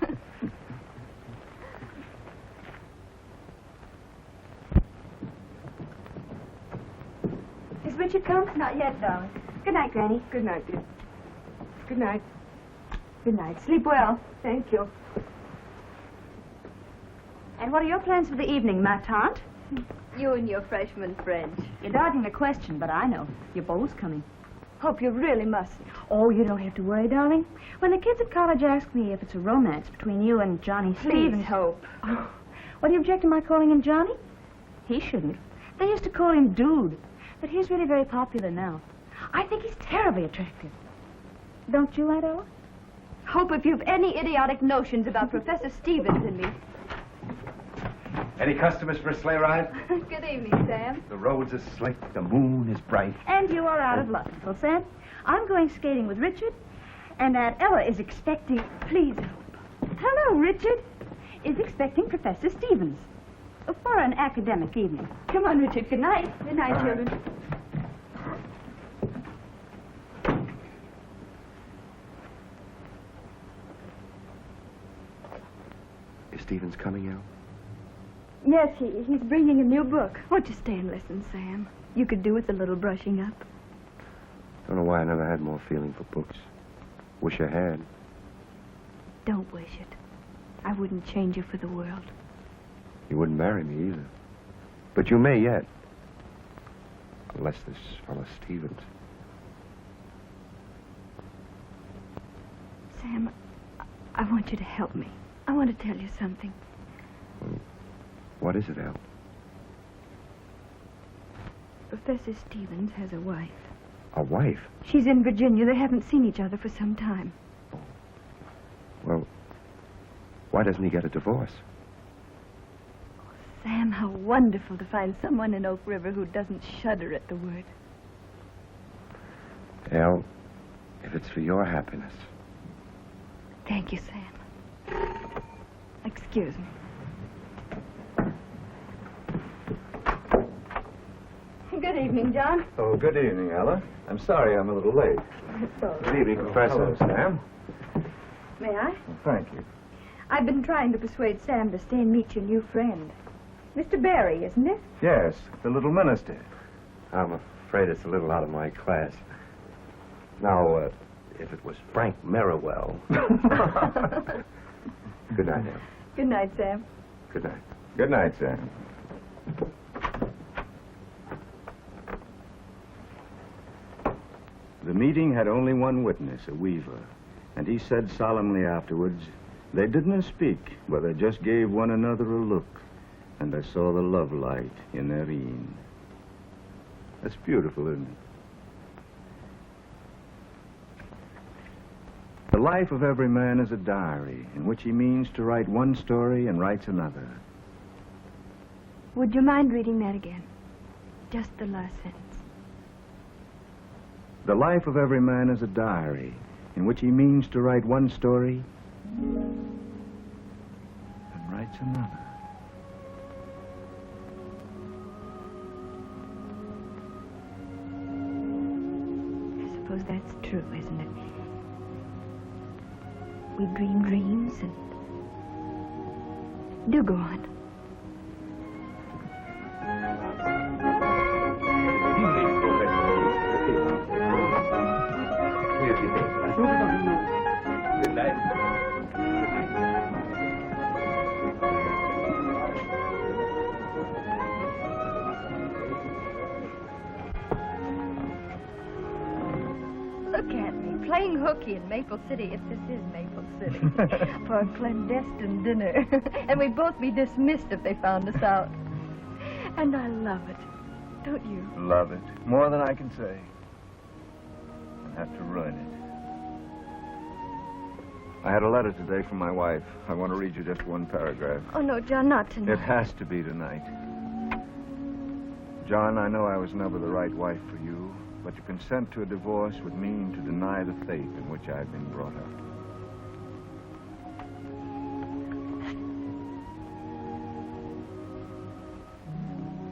Has Richard come? Not yet, darling. Good night, Granny. Good night, dear. Good night. Good night. Sleep well. Thank you. And what are your plans for the evening, ma tante? You and your freshman friend. You're dodging the question, but I know. You're both coming. Hope you really mustn't. Oh, you don't have to worry, darling. When the kids at college ask me if it's a romance between you and Johnny Stevens... Hope. Oh, what do you object to my calling him Johnny? He shouldn't. They used to call him Dude, but he's really very popular now. I think he's terribly attractive. Don't you, Aunt Ella? Hope if you've any idiotic notions about Professor Stevens and me. Any customers for a sleigh ride? Good evening, Sam. The roads are slick, the moon is bright. And you are out of luck, Uncle Sam. I'm going skating with Richard, and Aunt Ella is expecting... Please, Hope. Hello, Richard. Is expecting Professor Stevens for an academic evening. Come on, Richard. Good night. Good night, children. Is Stevens coming, El? Yes, he's bringing a new book. Won't you stay and listen, Sam? You could do with a little brushing up. Don't know why I never had more feeling for books. Wish I had. Don't wish it. I wouldn't change you for the world. You wouldn't marry me either. But you may yet. Unless this fellow Stevens. Sam, I want you to help me. I want to tell you something. What is it, Al? Professor Stevens has a wife. A wife? She's in Virginia. They haven't seen each other for some time. Well, why doesn't he get a divorce? Sam, how wonderful to find someone in Oak River who doesn't shudder at the word. Al, if it's for your happiness. Thank you, Sam. Excuse me. Good evening, John. Oh, good evening, Ella. I'm sorry I'm a little late. Good evening, Professor. Hello, Sam. May I? Well, thank you. I've been trying to persuade Sam to stay and meet your new friend. Mr. Barry, isn't it? Yes, the little minister. I'm afraid it's a little out of my class. Now, if it was Frank Merriwell. Good night, Al. Good night, Sam. Good night. Good night, Sam. The meeting had only one witness, a weaver, and he said solemnly afterwards, they didn't speak, but they just gave one another a look, and I saw the love light in their een. That's beautiful, isn't it? The life of every man is a diary in which he means to write one story and writes another. Would you mind reading that again? Just the last sentence. The life of every man is a diary in which he means to write one story and writes another. I suppose that's true, isn't it? We dream dreams and... Do go on. Good night. Look at me, playing hooky in Maple City, if this is Maple City, for a clandestine dinner. And we'd both be dismissed if they found us out. And I love it. Don't you? Love it. More than I can say. I have to ruin it. I had a letter today from my wife. I want to read you just one paragraph. Oh, no, John, not tonight. It has to be tonight. John, I know I was never the right wife for you, but to consent to a divorce would mean to deny the faith in which I had been brought up.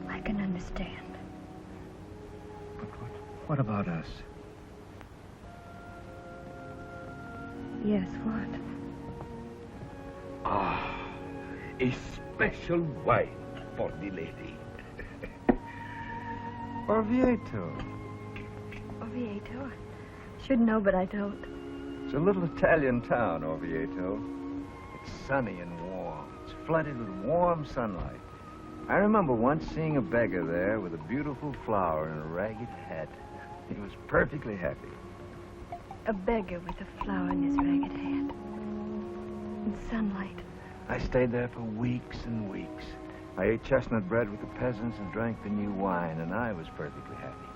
I can understand. But what about us? Yes, what? Ah, a special wine for the lady. Orvieto. Oviedo? I should know, but I don't. It's a little Italian town, Orvieto. It's sunny and warm. It's flooded with warm sunlight. I remember once seeing a beggar there with a beautiful flower and a ragged hat. He was perfectly happy. A beggar with a flower in his ragged hat. In sunlight. I stayed there for weeks and weeks. I ate chestnut bread with the peasants and drank the new wine, and I was perfectly happy.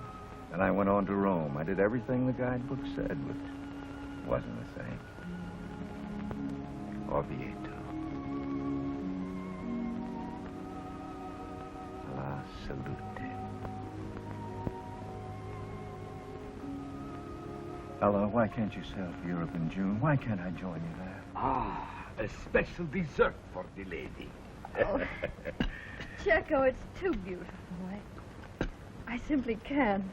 Then I went on to Rome. I did everything the guidebook said, but it wasn't the same. Orvieto. La salute. Ella, why can't you sail for Europe in June? Why can't I join you there? Ah, a special dessert for the lady. Oh, Checo, it's too beautiful. I simply can't.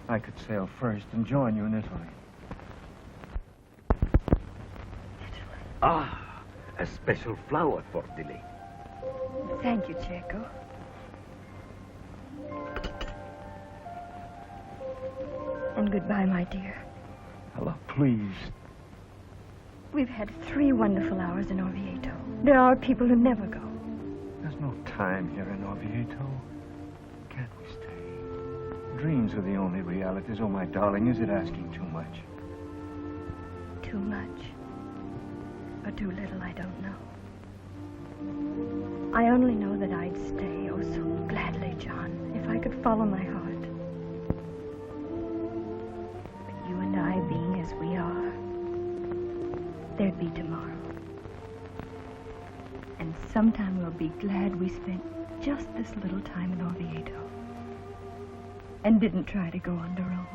I could sail first and join you in Italy. Ah, a special flower for the lady. Thank you, Checo. And goodbye, my dear. Ella, please. We've had 3 wonderful hours in Oviedo. There are people who never go. There's no time here in Oviedo. Can't we stay? dreams are the only realities. Oh, my darling, is it asking too much? Too much. Or too little, I don't know. I only know that I'd stay, oh, so gladly, John, if I could follow my heart. But you and I being as we are, there'd be tomorrow. And sometime we'll be glad we spent just this little time in Oviedo and didn't try to go on to Rome.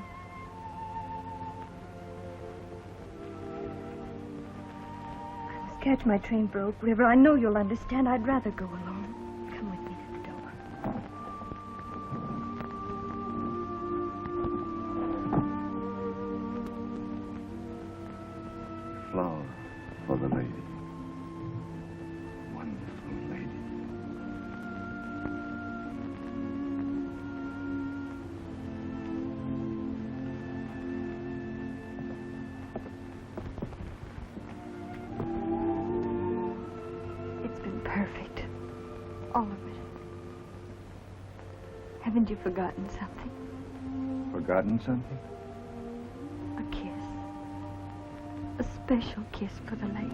I must catch my train for Oak River. I know you'll understand. I'd rather go alone. Come with me to the door. Flower for the lady. Wonderful lady. It's been perfect. All of it. Haven't you forgotten something? Forgotten something? A kiss. A special kiss for the lady.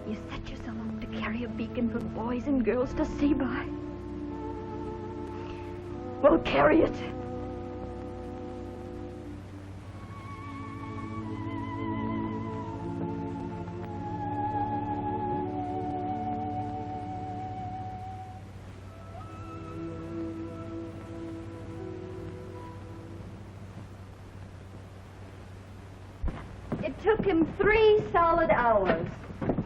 You set yourself up to carry a beacon for boys and girls to see by. Well, carry it. It took him 3 solid hours.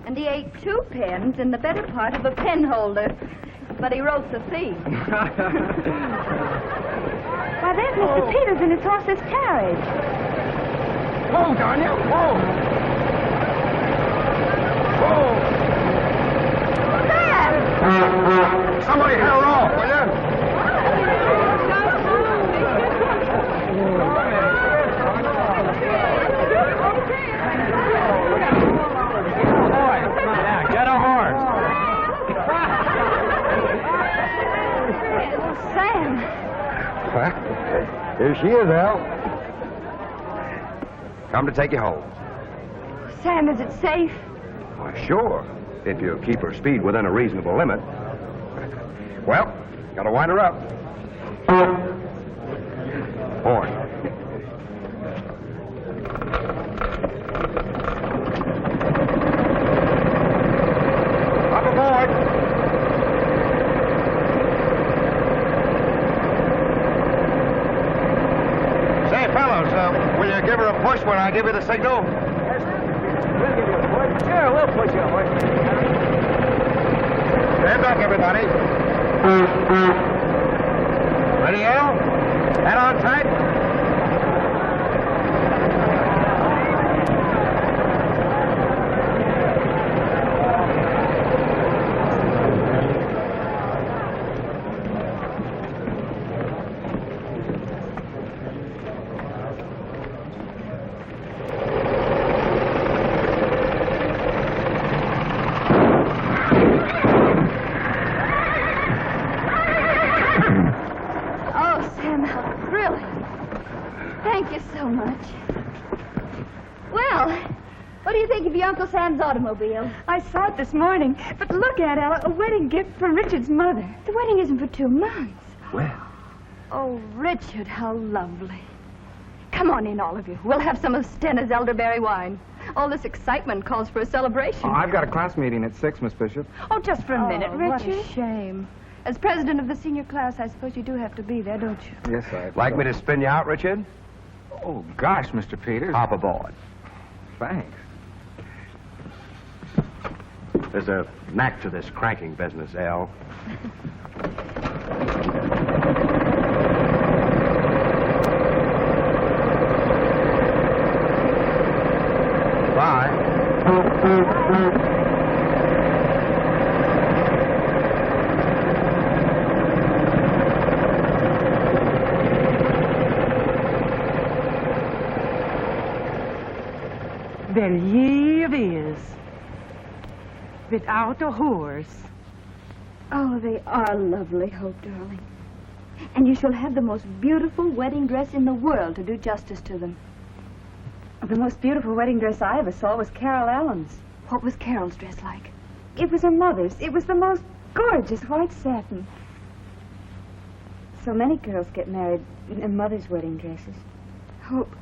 And he ate 2 pens and the better part of a pen holder. But he wrote the thief. Why, there's Mr. Peters in his horse's carriage. Whoa, Daniel, whoa! Whoa! Sam! Somebody head her off, will you? Get a horse. Sam! Well, here she is, Al. Come to take you home. Sam, is it safe? Why, sure, if you keep her speed within a reasonable limit. Well, gotta wind her up. Horn. Up aboard. Say, fellows, will you give her a push when I give you the signal? We'll give you a push. Sure, we'll push you a push. Stand back, everybody. Ready, Al? Head on tight. Oh, Sam, how thrilling. Thank you so much. Well, what do you think of your Uncle Sam's automobile? I saw it this morning. But look at it, a wedding gift for Richard's mother. The wedding isn't for 2 months. Well. Oh, Richard, how lovely. Come on in, all of you. We'll have some of Stena's elderberry wine. All this excitement calls for a celebration. Oh, I've got a class meeting at 6, Miss Bishop. Oh, just for a minute, What Richard. a shame. As president of the senior class, I suppose you do have to be there, don't you? Yes, I... Like me to spin you out, Richard? Oh, gosh, Mr. Peters. Hop aboard. Thanks. There's a knack to this cranking business, Al. Bye. Well, here it is. Without a horse. Oh, they are lovely, Hope, darling. And you shall have the most beautiful wedding dress in the world to do justice to them. The most beautiful wedding dress I ever saw was Carol Allen's. What was Carol's dress like? It was her mother's. It was the most gorgeous white satin. So many girls get married in their mother's wedding dresses. Hope,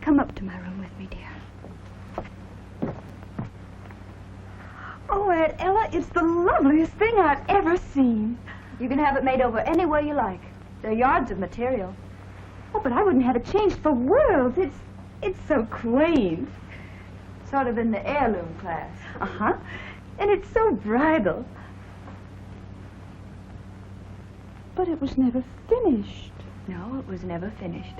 come up to my room with me, dear. Oh, Aunt Ella, it's the loveliest thing I've ever seen. You can have it made over any way you like. There are yards of material. Oh, but I wouldn't have it changed for worlds. It's so quaint. Sort of in the heirloom class. Uh-huh. And it's so bridal. But it was never finished. No, it was never finished.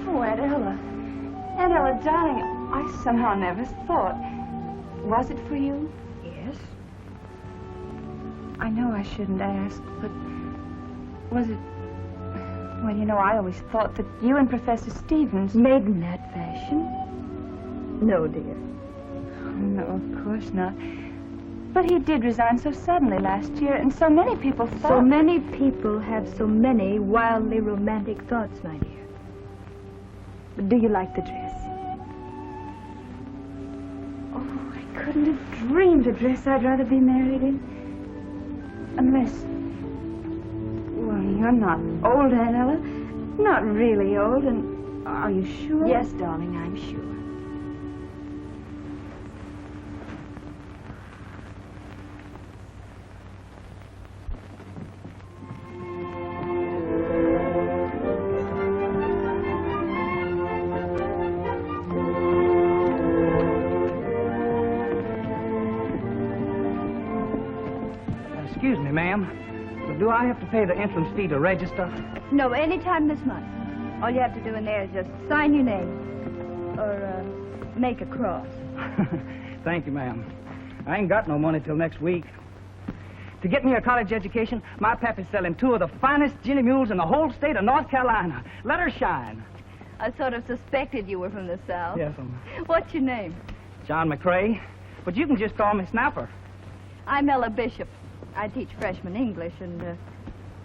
Oh, Aunt Ella. Aunt Ella, darling, I somehow never thought. Was it for you? Yes. I know I shouldn't ask, but was it... Well, you know, I always thought that you and Professor Stevens... Made in that fashion? No, dear. Oh, no, of course not. But he did resign so suddenly last year, and so many people thought... So many people have so many wildly romantic thoughts, my dear. But do you like the dress? Oh, I couldn't have dreamed a dress I'd rather be married in. Unless... Well, you're not old, Aunt Ella. Not really old, and are you sure? Yes, darling, I'm sure. Excuse me, ma'am. But do I have to pay the entrance fee to register? No, any time this month. All you have to do in there is just sign your name. Or, make a cross. Thank you, ma'am. I ain't got no money till next week. To get me a college education, my pappy's selling 2 of the finest ginny mules in the whole state of North Carolina. Let her shine. I sort of suspected you were from the South. Yes, What's your name? John McCrae. But you can just call me Snapper. I'm Ella Bishop. I teach freshman English, and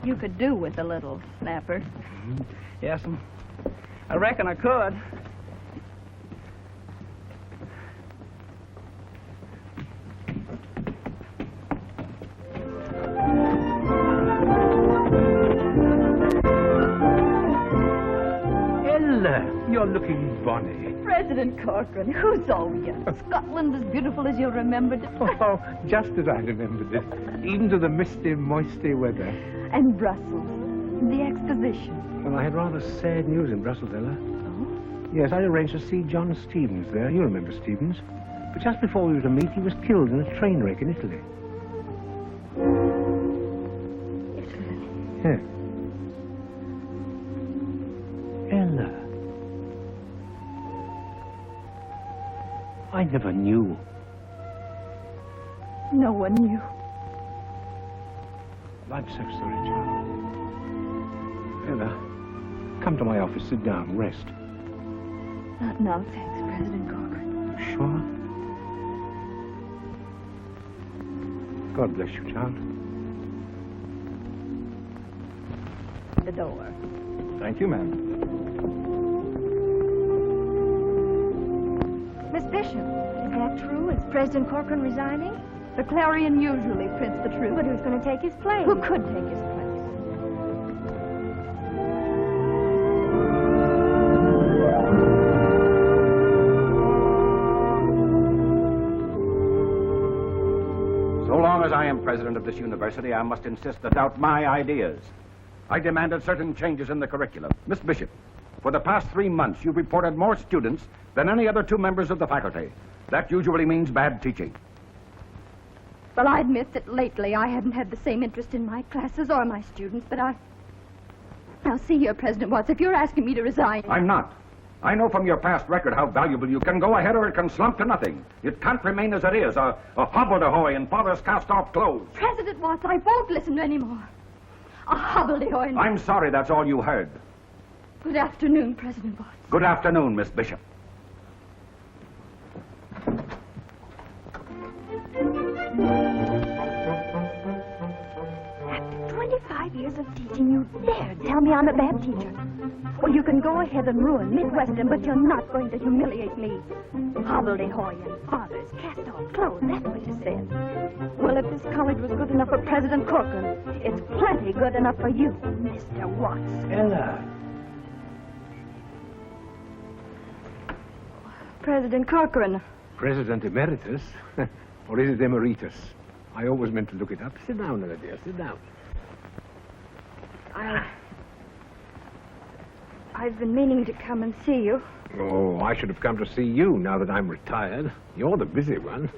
you could do with a little snapper. Yes, I reckon I could. Ella, you're looking bonny. President Corcoran, who's all you? Scotland as beautiful as you remembered it. Oh, just as I remembered it. Even to the misty, moisty weather. And Brussels, the exposition. Well, I had rather sad news in Brussels, Ella. Oh? Yes, I arranged to see John Stevens there. You remember Stevens. But just before we were to meet, he was killed in a train wreck in Italy. Italy? Yes. Ella. I never knew. No one knew. I'm so sorry, child. Ella, come to my office, sit down, rest. Not now, thanks, President Corcoran. Sure? God bless you, child. The door. Thank you, ma'am. Miss Bishop, is that true? Is President Corcoran resigning? The Clarion usually prints the truth. But who's going to take his place? Who could take his place? president of this university, I must insist that doubt my ideas. I demanded certain changes in the curriculum. Miss Bishop, for the past 3 months, you've reported more students than any other 2 members of the faculty. That usually means bad teaching. Well, I admit that lately I haven't had the same interest in my classes or my students, but Now, see here, President Watts, if you're asking me to resign... I'm not. I know from your past record how valuable you can go ahead or it can slump to nothing. It can't remain as it is, a hobbledehoy in father's cast-off clothes. President Watts, I won't listen anymore. A hobbledehoy in... I'm sorry that's all you heard. Good afternoon, President Watts. Good afternoon, Miss Bishop. After 25 years of teaching, you dare tell me I'm a bad teacher. Well, you can go ahead and ruin Midwestern, but you're not going to humiliate me. Hobbledehoy and father's cast-off clothes, that's what you said. Well, if this college was good enough for President Corcoran, it's plenty good enough for you, Mr. Watts. Ella. President Corcoran. President Emeritus? Or is it Emeritus? I always meant to look it up. Sit down, Ella, dear. Sit down. I've been meaning to come and see you. Oh, I should have come to see you now that I'm retired. You're the busy one.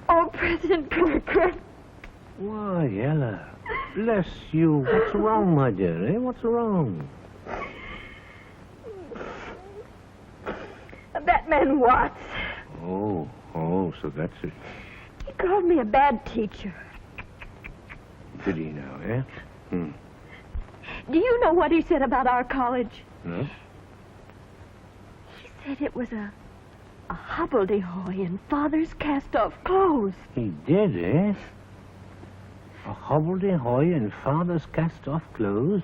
Oh, President Corcoran. Why, Ella. Bless you. What's wrong, my dear, eh? What's wrong? That man Watts. Oh, so that's it. He called me a bad teacher. Did he now, eh? Do you know what he said about our college? No? He said it was a hobbledehoy in father's cast-off clothes. He did, eh? A hobbledehoy in father's cast-off clothes?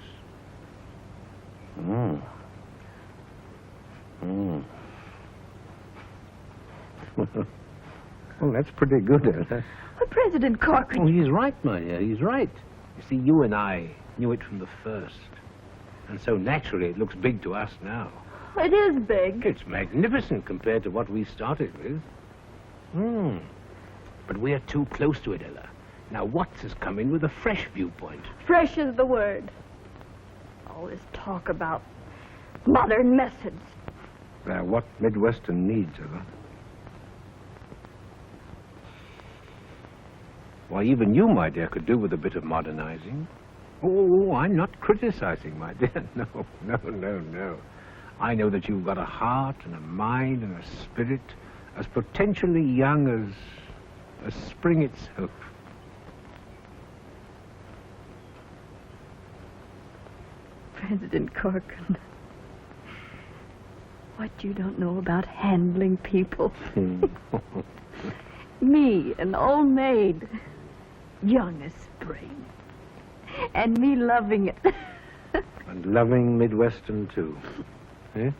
Well, that's pretty good, Ella. Well, President Corcoran... Oh, he's right, my dear, he's right. You see, you and I knew it from the first. And so naturally it looks big to us now. It is big. It's magnificent compared to what we started with. But we're too close to it, Ella. Now, Watts has come in with a fresh viewpoint. Fresh is the word. All this talk about modern methods. They're what Midwestern needs, Ella. Why, even you, my dear, could do with a bit of modernizing. Oh, I'm not criticizing, my dear. No. I know that you've got a heart and a mind and a spirit as potentially young as spring itself. President Corcoran, what you don't know about handling people. Me, an old maid, young as spring, and me loving it. And loving Midwestern, too. Eh?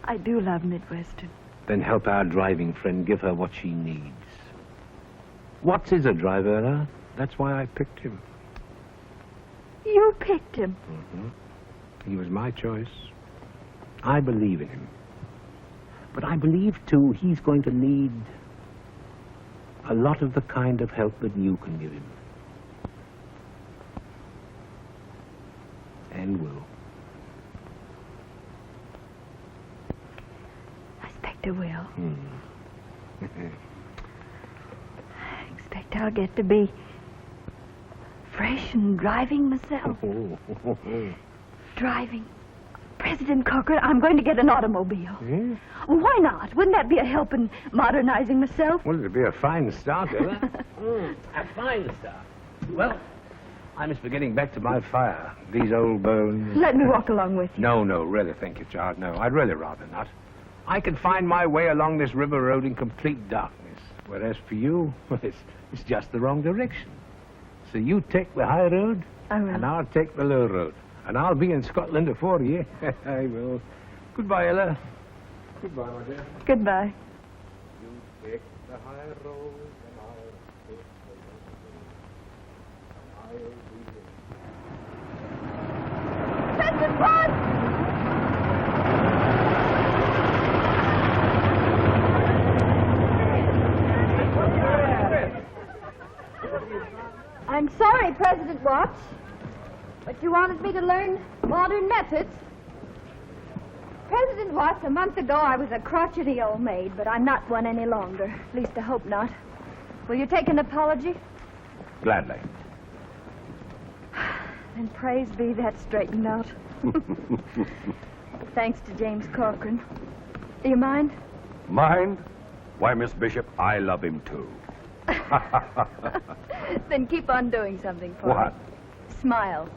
I do love Midwestern. Then help our driving friend give her what she needs. Watts is a driver, Ella. That's why I picked him. You picked him? He was my choice. I believe in him. But I believe, too, he's going to need a lot of the kind of help that you can give him. And will. I expect I will. I expect I'll get to be fresh and driving myself. Driving. President Corcoran, I'm going to get an automobile. Eh? Why not? Wouldn't that be a help in modernizing myself? Well, it'd be a fine start, Ella. A fine start. Well, I must be getting back to my fire. These old bones... Let me walk along with you. No, really, thank you, child. No, I'd really rather not. I can find my way along this river road in complete darkness. Whereas for you, well, it's just the wrong direction. So you take the high road, and I'll take the low road. And I'll be in Scotland before you. I will. Goodbye, Ella. Goodbye, my dear. Goodbye. You take the high road, and I'll take the low road. I'll be there. President Watts! Watts. But you wanted me to learn modern methods. President Watts, a month ago I was a crotchety old maid, but I'm not one any longer. At least I hope not. Will you take an apology? Gladly. Then praise be that's straightened out. Thanks to James Corcoran. Do you mind? Mind? Why, Miss Bishop, I love him too. Then keep on doing something for me. What? Smile.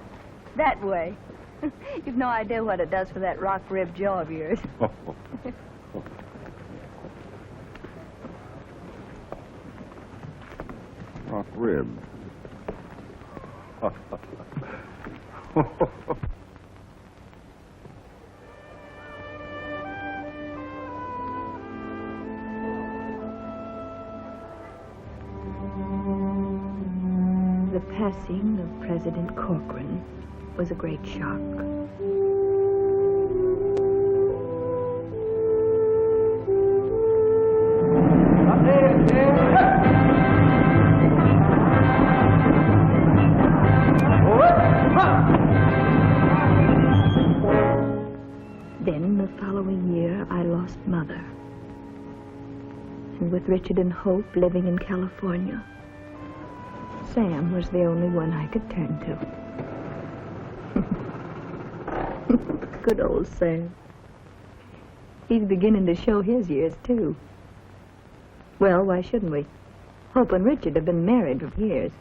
That way. You've no idea what it does for that rock rib jaw of yours. Rock rib. The passing of President Corcoran was a great shock. Then, the following year, I lost Mother. And with Richard and Hope living in California, Sam was the only one I could turn to. Good old Sam. He's beginning to show his years, too. Well, why shouldn't we? Hope and Richard have been married for years.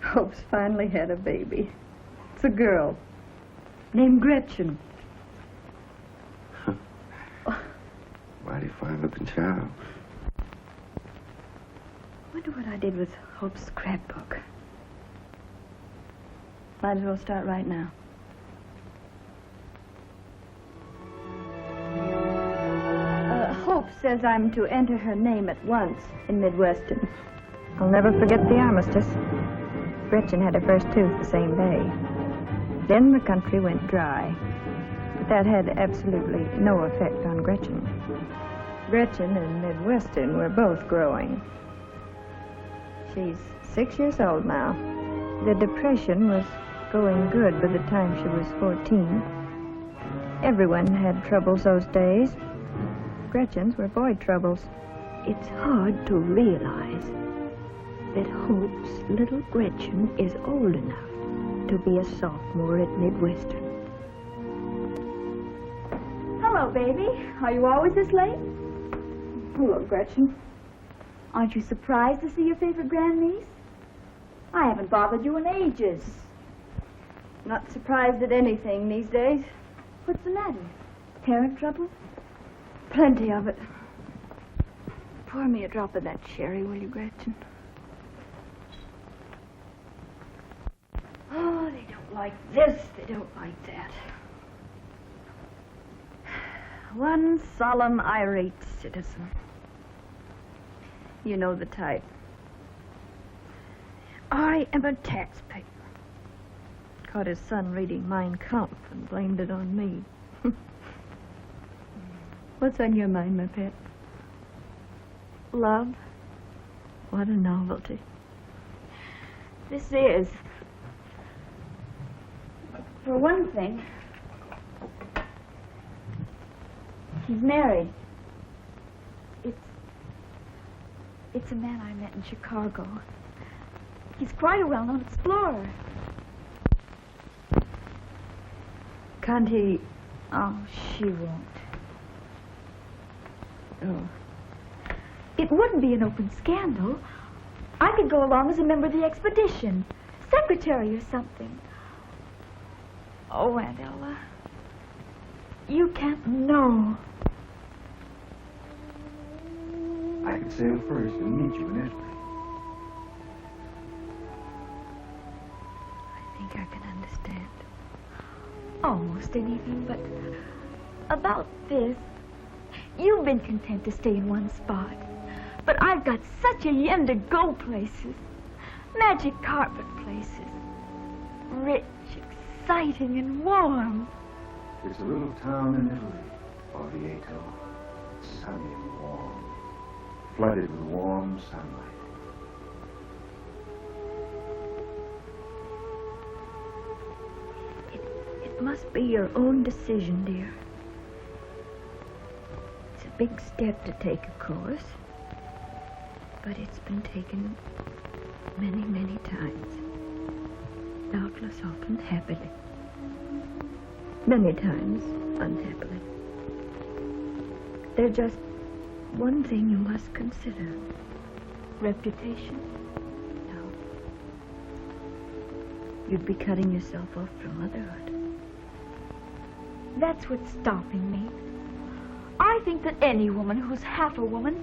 Hope's finally had a baby. It's a girl. Named Gretchen. Mighty fine-looking child. Wonder what I did with Hope's scrapbook. Might as well start right now. Hope says I'm to enter her name at once in Midwestern. I'll never forget the armistice. Gretchen had her first tooth the same day. Then the country went dry. But that had absolutely no effect on Gretchen. Gretchen and Midwestern were both growing. She's 6 years old now. The depression was going good by the time she was 14. Everyone had troubles those days. Gretchen's were boy troubles. It's hard to realize that Hope's little Gretchen is old enough to be a sophomore at Midwestern. Hello, baby. Are you always this late? Hello, Gretchen. Aren't you surprised to see your favorite grandniece? I haven't bothered you in ages. Not surprised at anything these days. What's the matter? Parent trouble? Plenty of it. Pour me a drop of that sherry, will you, Gretchen? Oh, they don't like this, they don't like that. One solemn, irate citizen. You know the type. I am a taxpayer. Caught his son reading Mein Kampf and blamed it on me. What's on your mind, my pet? Love? What a novelty. This is. For one thing, he's married. It's a man I met in Chicago. He's quite a well-known explorer. Can't he? Oh, she won't. Oh. It wouldn't be an open scandal. I could go along as a member of the expedition, secretary or something. Oh, Aunt Ella, you can't know. I could sail first and meet you in Italy. I think I can understand. Almost anything, but about this, you've been content to stay in one spot. But I've got such a yen to go places. Magic carpet places. Rich, exciting, and warm. It's a little town in Italy, Orvieto. Sunny and warm, flooded with warm sunlight. It must be your own decision, dear. It's a big step to take, of course, but it's been taken many, many times. Doubtless often happily. Many times unhappily. There's just one thing you must consider. Reputation? No. You'd be cutting yourself off from motherhood. That's what's stopping me. I think that any woman who's half a woman...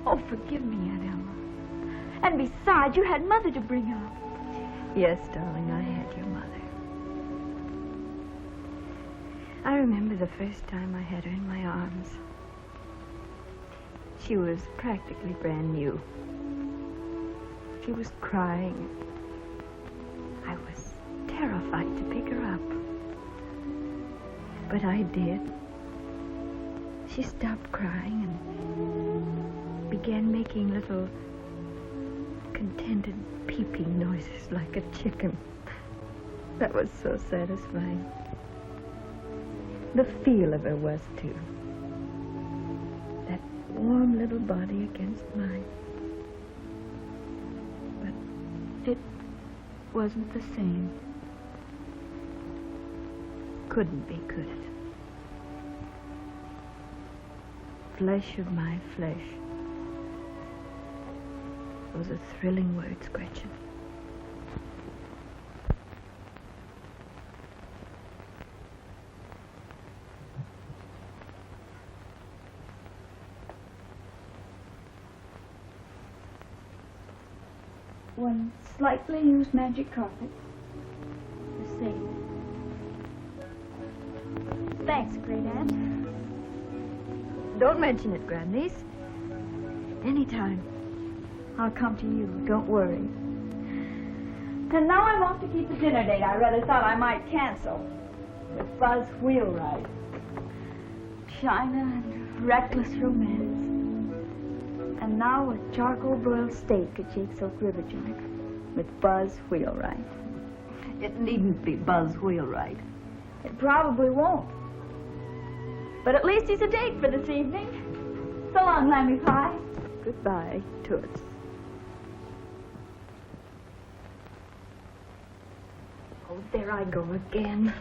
Oh, forgive me, Aunt Emma. And besides, you had Mother to bring up. Yes, darling, I had your mother. I remember the first time I had her in my arms. She was practically brand new. She was crying. I was terrified to pick her up. But I did. She stopped crying and began making little contented peeping noises like a chicken. That was so satisfying. The feel of her was, too. That warm little body against mine. But it wasn't the same. Couldn't be, could it? Flesh of my flesh. Those are thrilling words, Gretchen. One slightly used magic carpet. The same. Thanks, Great Aunt. Don't mention it, Grandniece. Anytime. I'll come to you. Don't worry. And now I'm off to keep the dinner date I rather thought I might cancel. With Buzz Wheelwright. China and reckless romance. And now a charcoal broiled steak at Jake's Oak River joint. With Buzz Wheelwright. It needn't be Buzz Wheelwright. It probably won't. But at least he's a date for this evening. So long, Lammy Pie. Goodbye, Toots. Oh, there I go again.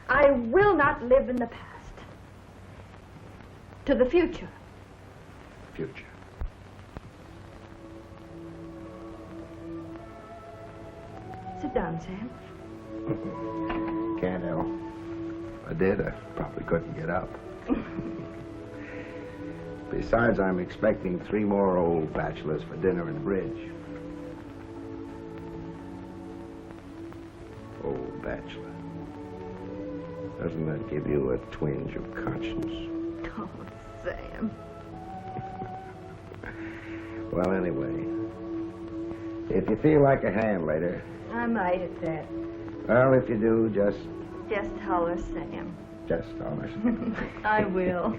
I will not live in the past. To the future. Future. Sit down, Sam. Can't help. If I did, I probably couldn't get up. Besides, I'm expecting 3 more old bachelors for dinner and bridge. Old bachelor. Doesn't that give you a twinge of conscience? Oh, Sam. Well, anyway, if you feel like a hand later, I might at that. well, if you do, just holler, Sam. Just holler. I will.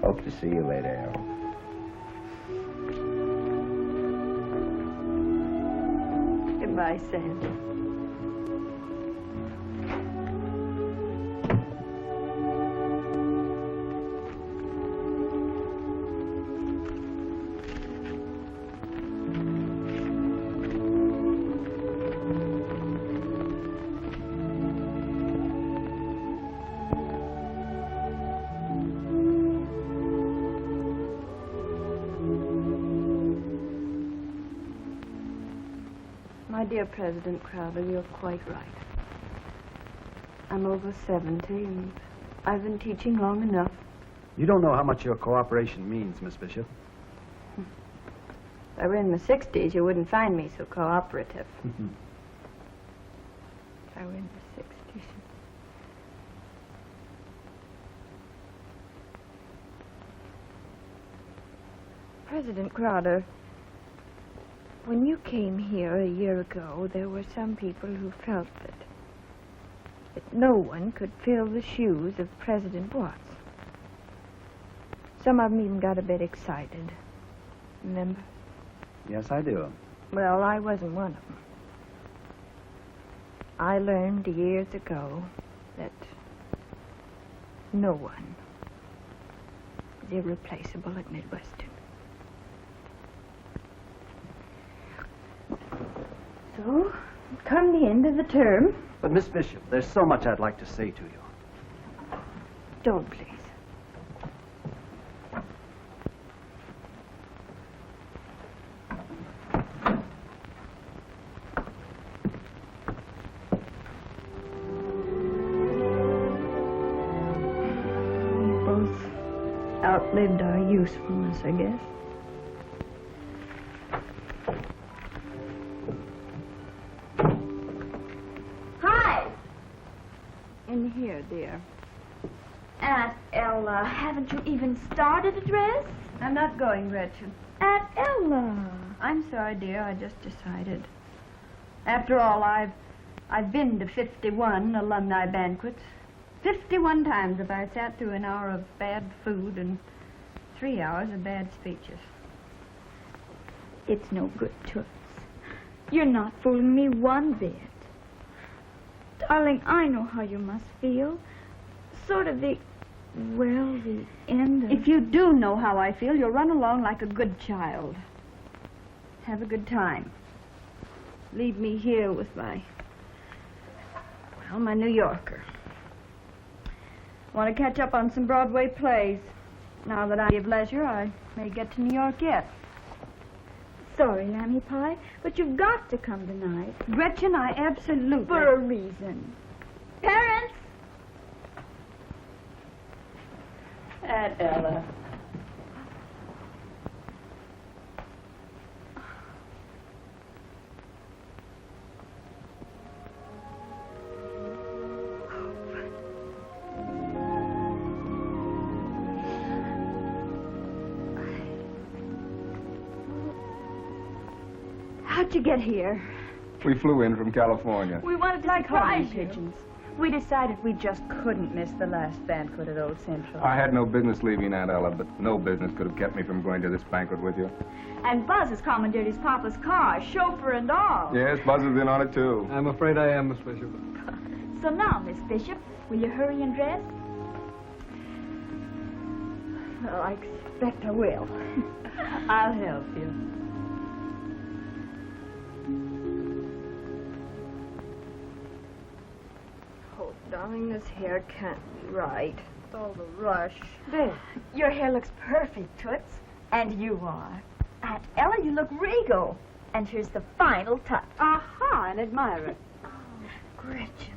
Hope to see you later, Al. Goodbye, Sam. My dear President Crowder, you're quite right. I'm over 70, and I've been teaching long enough. You don't know how much your cooperation means, Miss Bishop. If I were in my 60s, you wouldn't find me so cooperative. If I were in my 60s. President Crowder, when you came here a year ago, there were some people who felt that that no one could fill the shoes of President Watts. Some of them even got a bit excited. Remember? Yes, I do. Well, I wasn't one of them. I learned years ago that no one is irreplaceable at Midwestern. So, come the end of the term. But, Miss Bishop, there's so much I'd like to say to you. Don't, please. We both outlived our usefulness, I guess. In here, dear. Aunt Ella, haven't you even started a dress? I'm not going, Gretchen. Aunt Ella. I'm sorry, dear. I just decided. After all, I've been to 51 alumni banquets. 51 times have I sat through an hour of bad food and 3 hours of bad speeches. It's no good, Toots. You're not fooling me one bit. Darling, I know how you must feel. Sort of the end of... If you do know how I feel, you'll run along like a good child. Have a good time. Leave me here with my New Yorker. Want to catch up on some Broadway plays. Now that I have leisure, I may get to New York yet. Sorry, Lammy Pie, but you've got to come tonight. Gretchen, I absolutely... For a reason. Parents! Aunt Ella. How'd you get here? We flew in from California. We wanted to surprise you. Pigeons. We decided we just couldn't miss the last banquet at Old Central. I had no business leaving, Aunt Ella, but no business could have kept me from going to this banquet with you. And Buzz has commandeered his papa's car, chauffeur and all. Yes, Buzz is in on it, too. I'm afraid I am, Miss Bishop. So now, Miss Bishop, will you hurry and dress? Well, I expect I will. I'll help you. Oh, darling, this hair can't be right. With all the rush. There. Your hair looks perfect, Toots. And you are. Aunt Ella, you look regal. And here's the final touch. Aha, an admirer. Oh, Gretchen.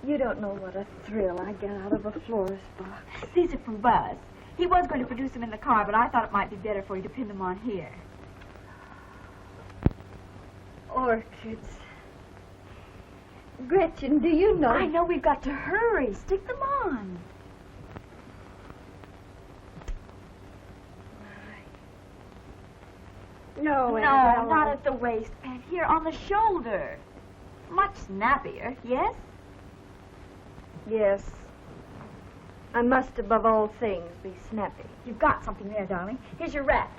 You don't know what a thrill I get out of a florist box. These are from Buzz. He was going to produce them in the car, but I thought it might be better for you to pin them on here. Orchids. Gretchen, do you know... I know we've got to hurry. Stick them on. No, No, not at the waist, Pat. Here, on the shoulder. Much snappier, yes? Yes. I must, above all things, be snappy. You've got something there, darling. Here's your wrap.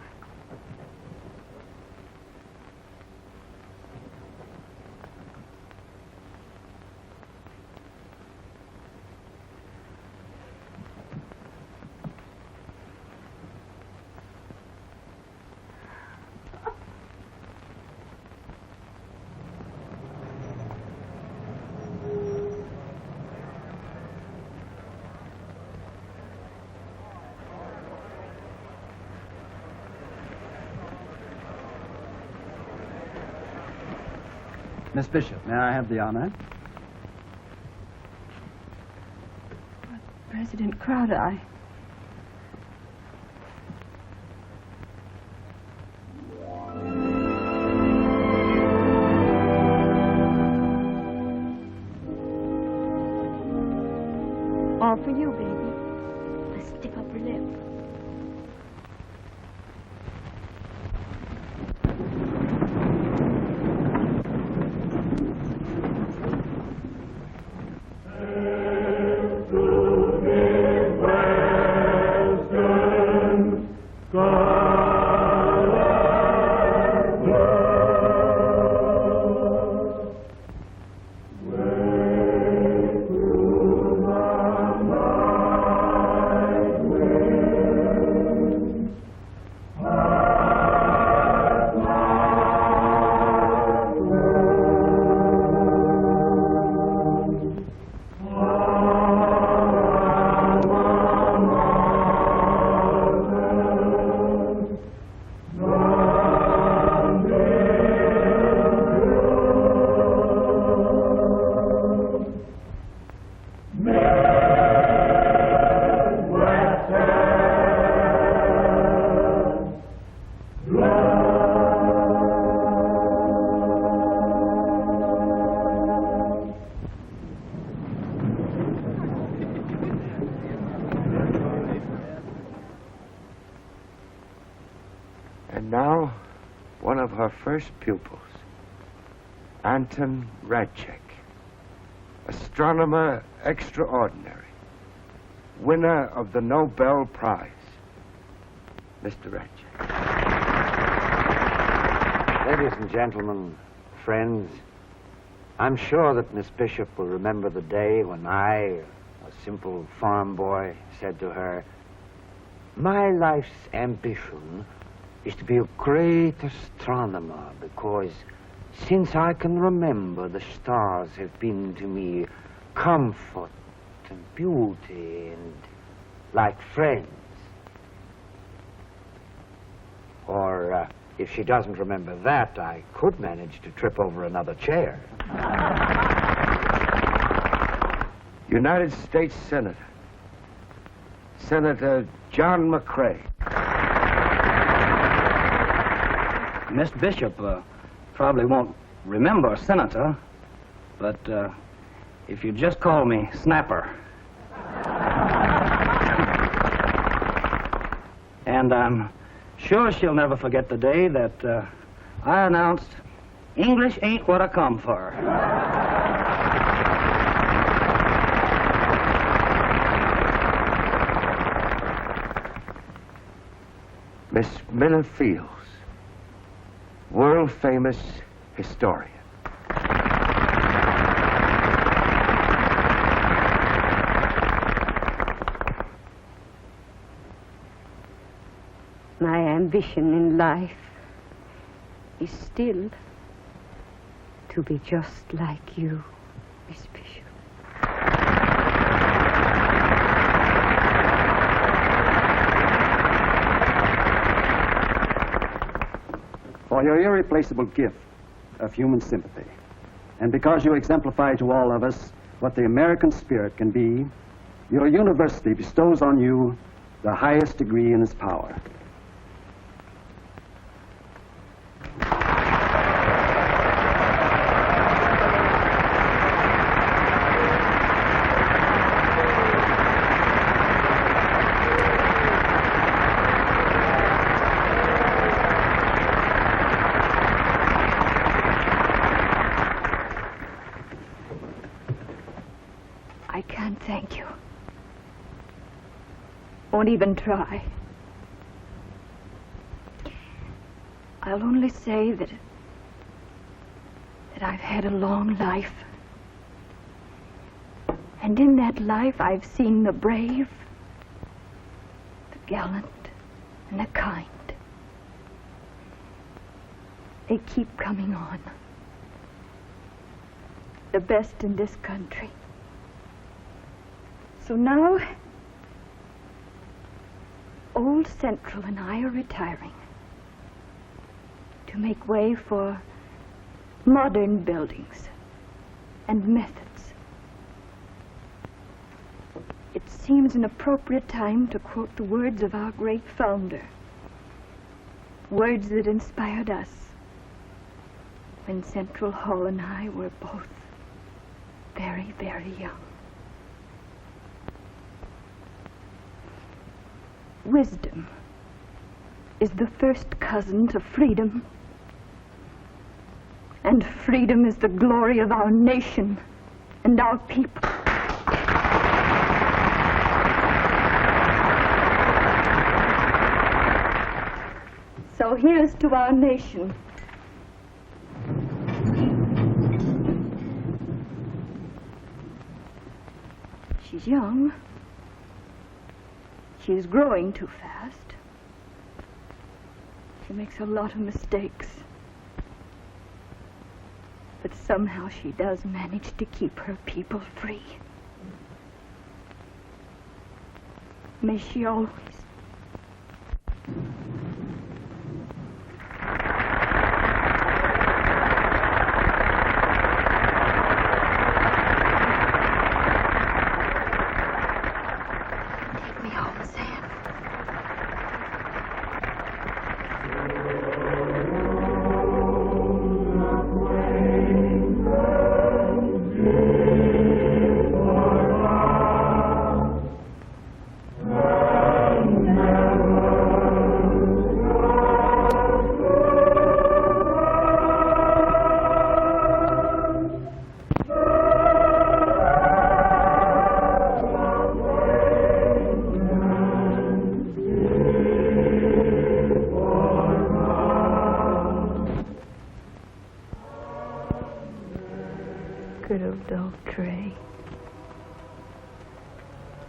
Miss Bishop, may I have the honor? President Crowdeye. All for you, baby. A stiff upper lip. of her first pupils, Anton Radchek, astronomer extraordinary, winner of the Nobel Prize. Mr. Radchek. Ladies and gentlemen, friends, I'm sure that Miss Bishop will remember the day when I, a simple farm boy, said to her, "My life's ambition is to be a great astronomer because since I can remember, the stars have been to me comfort and beauty and like friends." Or, if she doesn't remember that, I could manage to trip over another chair. United States Senator, Senator John McCrae. Miss Bishop probably won't remember Senator, but if you just call me Snapper. And I'm sure she'll never forget the day that I announced English ain't what I come for. Miss Minna Fields, world-famous historian. My ambition in life is still to be just like you, Miss Bishop. For your irreplaceable gift of human sympathy, and because you exemplify to all of us what the American spirit can be, your university bestows on you the highest degree in its power. I can't thank you. Won't even try. I'll only say that I've had a long life. And in that life I've seen the brave, the gallant, and the kind. They keep coming on. The best in this country. So now, Old Central and I are retiring to make way for modern buildings and methods. It seems an appropriate time to quote the words of our great founder, words that inspired us when Central Hall and I were both very, very young. Wisdom is the first cousin to freedom, and freedom is the glory of our nation and our people. So here's to our nation. She's young. She's growing too fast. She makes a lot of mistakes. But somehow she does manage to keep her people free. May she always. Take me home, Sam.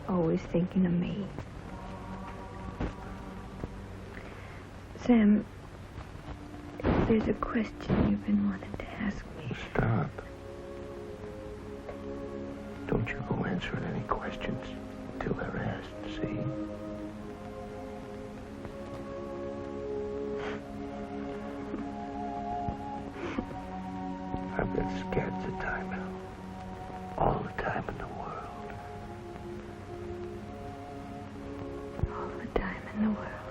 always thinking of me. Sam, if there's a question you've been wanting to ask me. Stop. Don't you go answering any questions until they're asked, see? I've got scads of time now. All the time in the world. All the time in the world.